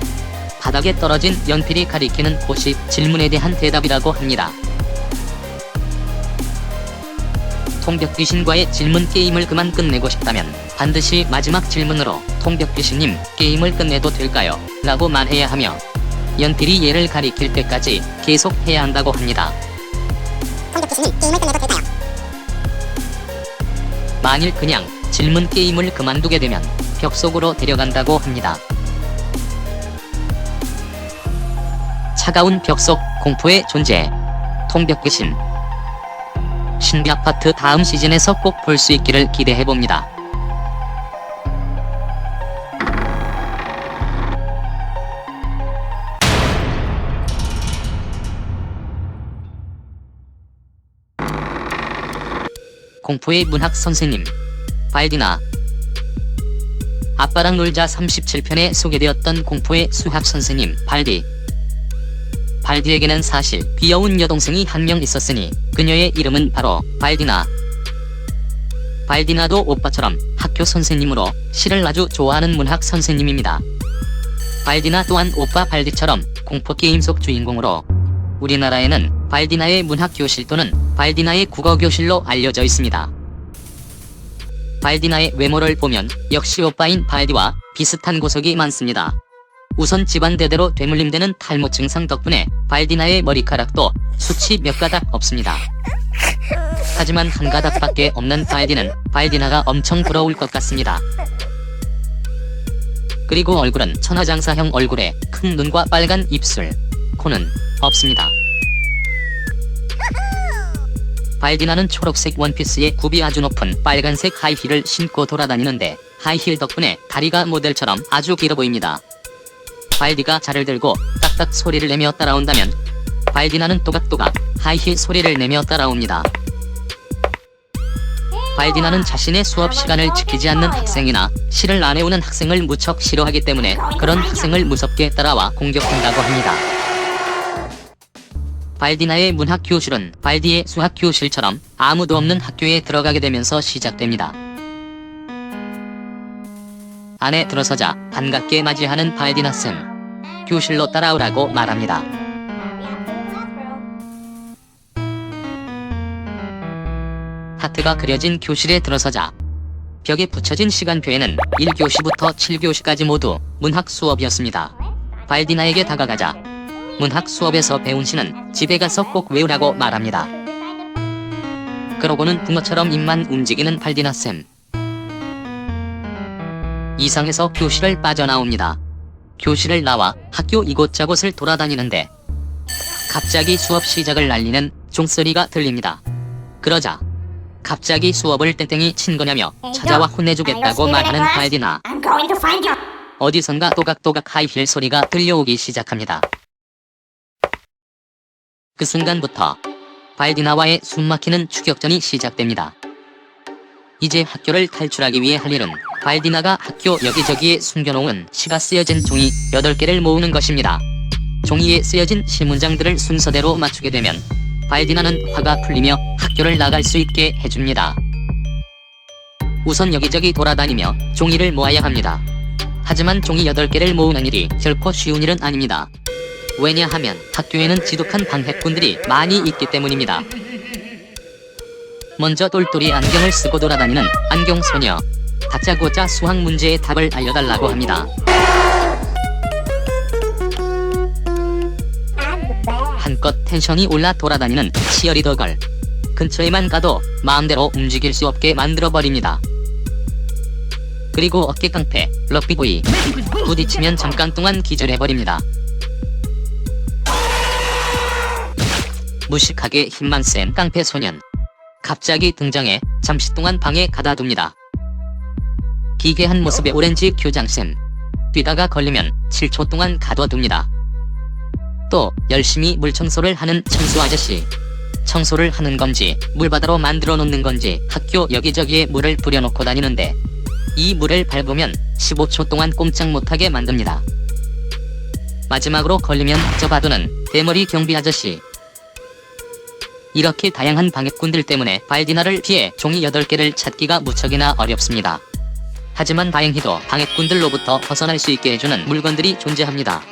바닥에 떨어진 연필이 가리키는 곳이 질문에 대한 대답이라고 합니다. 통벽귀신과의 질문 게임을 그만 끝내고 싶다면 반드시 마지막 질문으로 통벽귀신님 게임을 끝내도 될까요? 라고 말해야 하며 연필이 얘를 가리킬 때까지 계속 해야 한다고 합니다. 통벽귀신님 게임을 끝내도 될까요? 만일 그냥 질문 게임을 그만두게 되면 벽 속으로 데려간다고 합니다. 차가운 벽 속 공포의 존재, 통벽귀신. 신비아파트 다음 시즌에서 꼭 볼 수 있기를 기대해봅니다. 공포의 문학 선생님, 발디나. 아빠랑 놀자 37편에 소개되었던 공포의 수학 선생님 발디. 발디에게는 사실 귀여운 여동생이 한 명 있었으니 그녀의 이름은 바로 발디나. 발디나도 오빠처럼 학교 선생님으로 시를 아주 좋아하는 문학 선생님입니다. 발디나 또한 오빠 발디처럼 공포게임 속 주인공으로 우리나라에는 발디나의 문학교실 또는 발디나의 국어교실로 알려져 있습니다. 발디나의 외모를 보면 역시 오빠인 발디와 비슷한 구석이 많습니다. 우선 집안대대로 되물림되는 탈모 증상 덕분에 발디나의 머리카락도 숱이 몇 가닥 없습니다. 하지만 한 가닥밖에 없는 발디는 발디나가 엄청 부러울 것 같습니다. 그리고 얼굴은 천하장사형 얼굴에 큰 눈과 빨간 입술, 코는 없습니다. 발디나는 초록색 원피스에 굽이 아주 높은 빨간색 하이힐을 신고 돌아다니는데 하이힐 덕분에 다리가 모델처럼 아주 길어 보입니다. 발디가 자를 들고 딱딱 소리를 내며 따라온다면 발디나는 또각또각 하이힐 소리를 내며 따라옵니다. 발디나는 자신의 수업 시간을 지키지 않는 학생이나 실을 안 해오는 학생을 무척 싫어하기 때문에 그런 학생을 무섭게 따라와 공격한다고 합니다. 발디나의 문학 교실은 발디의 수학 교실처럼 아무도 없는 학교에 들어가게 되면서 시작됩니다. 안에 들어서자 반갑게 맞이하는 발디나 쌤. 교실로 따라오라고 말합니다. 하트가 그려진 교실에 들어서자 벽에 붙여진 시간표에는 1교시부터 7교시까지 모두 문학 수업이었습니다. 발디나에게 다가가자 문학 수업에서 배운 시는 집에 가서 꼭 외우라고 말합니다. 그러고는 붕어처럼 입만 움직이는 발디나 쌤. 이상해서 교실을 빠져나옵니다. 교실을 나와 학교 이곳저곳을 돌아다니는데 갑자기 수업 시작을 알리는 종소리가 들립니다. 그러자 갑자기 수업을 땡땡이 친 거냐며 찾아와 혼내주겠다고 말하는 발디나. 어디선가 또각또각 하이힐 소리가 들려오기 시작합니다. 그 순간부터 발디나와의 숨막히는 추격전이 시작됩니다. 이제 학교를 탈출하기 위해 할 일은 발디나가 학교 여기저기에 숨겨놓은 시가 쓰여진 종이 8개를 모으는 것입니다. 종이에 쓰여진 시문장들을 순서대로 맞추게 되면 발디나는 화가 풀리며 학교를 나갈 수 있게 해줍니다. 우선 여기저기 돌아다니며 종이를 모아야 합니다. 하지만 종이 8개를 모으는 일이 결코 쉬운 일은 아닙니다. 왜냐하면 학교에는 지독한 방해꾼들이 많이 있기 때문입니다. 먼저 똘똘이 안경을 쓰고 돌아다니는 안경소녀. 다짜고짜 수학 문제의 답을 알려달라고 합니다. 한껏 텐션이 올라 돌아다니는 치어리더걸. 근처에만 가도 마음대로 움직일 수 없게 만들어버립니다. 그리고 어깨 깡패 럭비보이. 부딪히면 잠깐 동안 기절해버립니다. 무식하게 힘만 센 깡패 소년. 갑자기 등장해 잠시 동안 방에 가다둡니다. 기괴한 모습의 오렌지 교장쌤. 뛰다가 걸리면 7초 동안 가둬둡니다. 또 열심히 물청소를 하는 청소 아저씨. 청소를 하는 건지 물바다로 만들어 놓는 건지 학교 여기저기에 물을 뿌려놓고 다니는데 이 물을 밟으면 15초 동안 꼼짝 못하게 만듭니다. 마지막으로 걸리면 접어두는 대머리 경비 아저씨. 이렇게 다양한 방해꾼들 때문에 발디나를 피해 종이 8개를 찾기가 무척이나 어렵습니다. 하지만 다행히도 방해꾼들로부터 벗어날 수 있게 해주는 물건들이 존재합니다.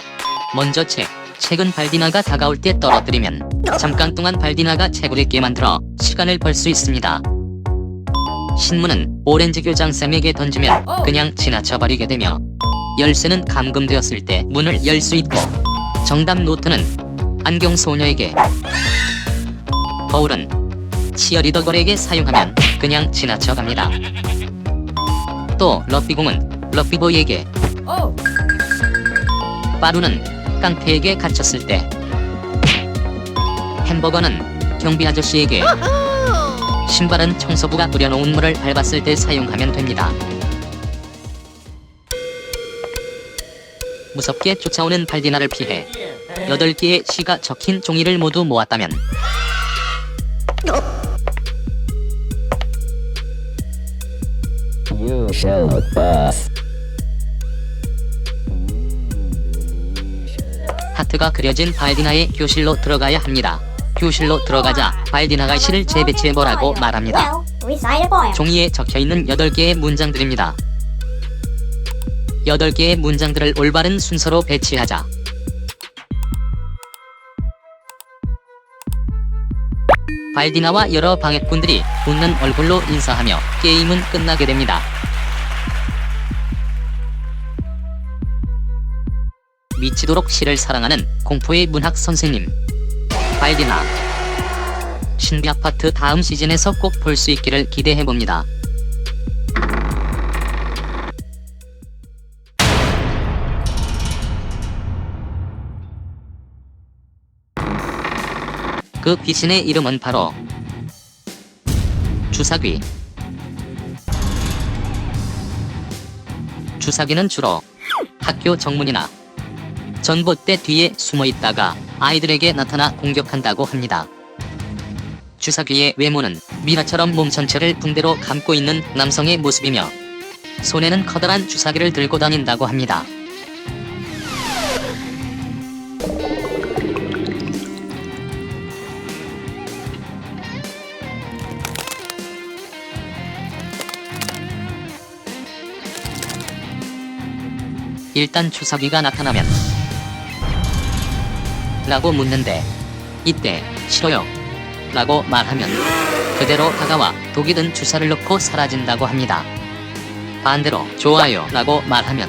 먼저 책은 발디나가 다가올 때 떨어뜨리면 잠깐 동안 발디나가 책을 읽게 만들어 시간을 벌 수 있습니다. 신문은 오렌지 교장쌤에게 던지면 그냥 지나쳐버리게 되며 열쇠는 감금되었을 때 문을 열 수 있고 정답 노트는 안경소녀에게, 거울은 치어리더걸에게 사용하면 그냥 지나쳐갑니다. 또 럭비공은 럭비보이에게, 빠루는 깡패에게 갇혔을 때, 햄버거는 경비 아저씨에게, 신발은 청소부가 뿌려놓은 물을 밟았을 때 사용하면 됩니다. 무섭게 쫓아오는 발디나를 피해 8개의 시가 적힌 종이를 모두 모았다면 하트가 그려진 발디나의 교실로 들어가야 합니다. 교실로 들어가자 발디나가 시를 재배치해보라고 말합니다. 종이에 적혀있는 8개의 문장들입니다. 8개의 문장들을 올바른 순서로 배치하자. 발디나와 여러 방해꾼들이 웃는 얼굴로 인사하며 게임은 끝나게 됩니다. 미치도록 시를 사랑하는 공포의 문학 선생님 발디나 신비 아파트 다음 시즌에서 꼭 볼 수 있기를 기대해봅니다. 그 귀신의 이름은 바로 주사귀. 주사귀는 주로 학교 정문이나 전봇대 뒤에 숨어 있다가 아이들에게 나타나 공격한다고 합니다. 주사귀의 외모는 미라처럼 몸 전체를 붕대로 감고 있는 남성의 모습이며 손에는 커다란 주사귀를 들고 다닌다고 합니다. 일단 주사귀가 나타나면 라고 묻는데 이때 싫어요 라고 말하면 그대로 다가와 독이 든 주사를 넣고 사라진다고 합니다. 반대로 좋아요 라고 말하면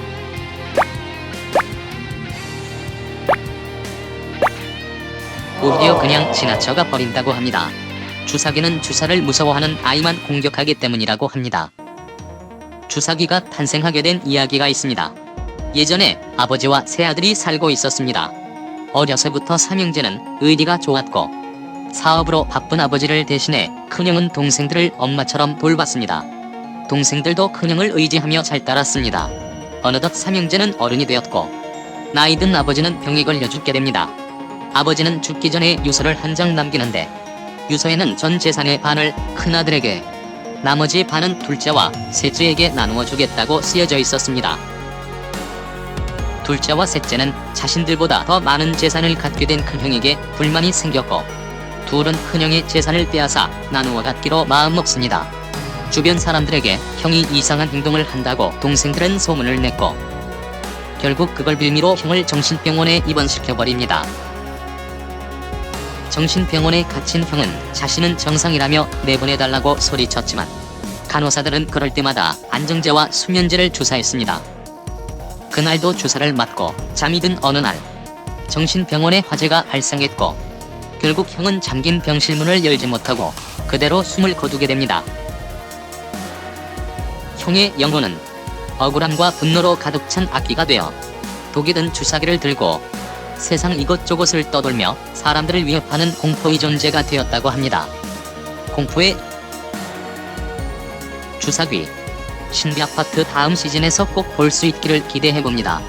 오히려 그냥 지나쳐가 버린다고 합니다. 주사귀는 주사를 무서워하는 아이만 공격하기 때문이라고 합니다. 주사귀가 탄생하게 된 이야기가 있습니다. 예전에 아버지와 세 아들이 살고 있었습니다. 어려서부터 삼형제는 의리가 좋았고 사업으로 바쁜 아버지를 대신해 큰형은 동생들을 엄마처럼 돌봤습니다. 동생들도 큰형을 의지하며 잘 따랐습니다. 어느덧 삼형제는 어른이 되었고 나이 든 아버지는 병에 걸려 죽게 됩니다. 아버지는 죽기 전에 유서를 한 장 남기는데 유서에는 전 재산의 반을 큰아들에게 나머지 반은 둘째와 셋째에게 나누어 주겠다고 쓰여져 있었습니다. 둘째와 셋째는 자신들보다 더 많은 재산을 갖게 된 큰형에게 불만이 생겼고 둘은 큰형의 재산을 빼앗아 나누어 갖기로 마음먹습니다. 주변 사람들에게 형이 이상한 행동을 한다고 동생들은 소문을 냈고 결국 그걸 빌미로 형을 정신병원에 입원시켜버립니다. 정신병원에 갇힌 형은 자신은 정상이라며 내보내달라고 소리쳤지만 간호사들은 그럴 때마다 안정제와 수면제를 주사했습니다. 그날도 주사를 맞고 잠이 든 어느 날 정신병원에 화재가 발생했고 결국 형은 잠긴 병실 문을 열지 못하고 그대로 숨을 거두게 됩니다. 형의 영혼은 억울함과 분노로 가득 찬 악귀가 되어 독이 든 주사기를 들고 세상 이곳저곳을 떠돌며 사람들을 위협하는 공포의 존재가 되었다고 합니다. 공포의 주사귀 신비 아파트 다음 시즌에서 꼭 볼 수 있기를 기대해봅니다.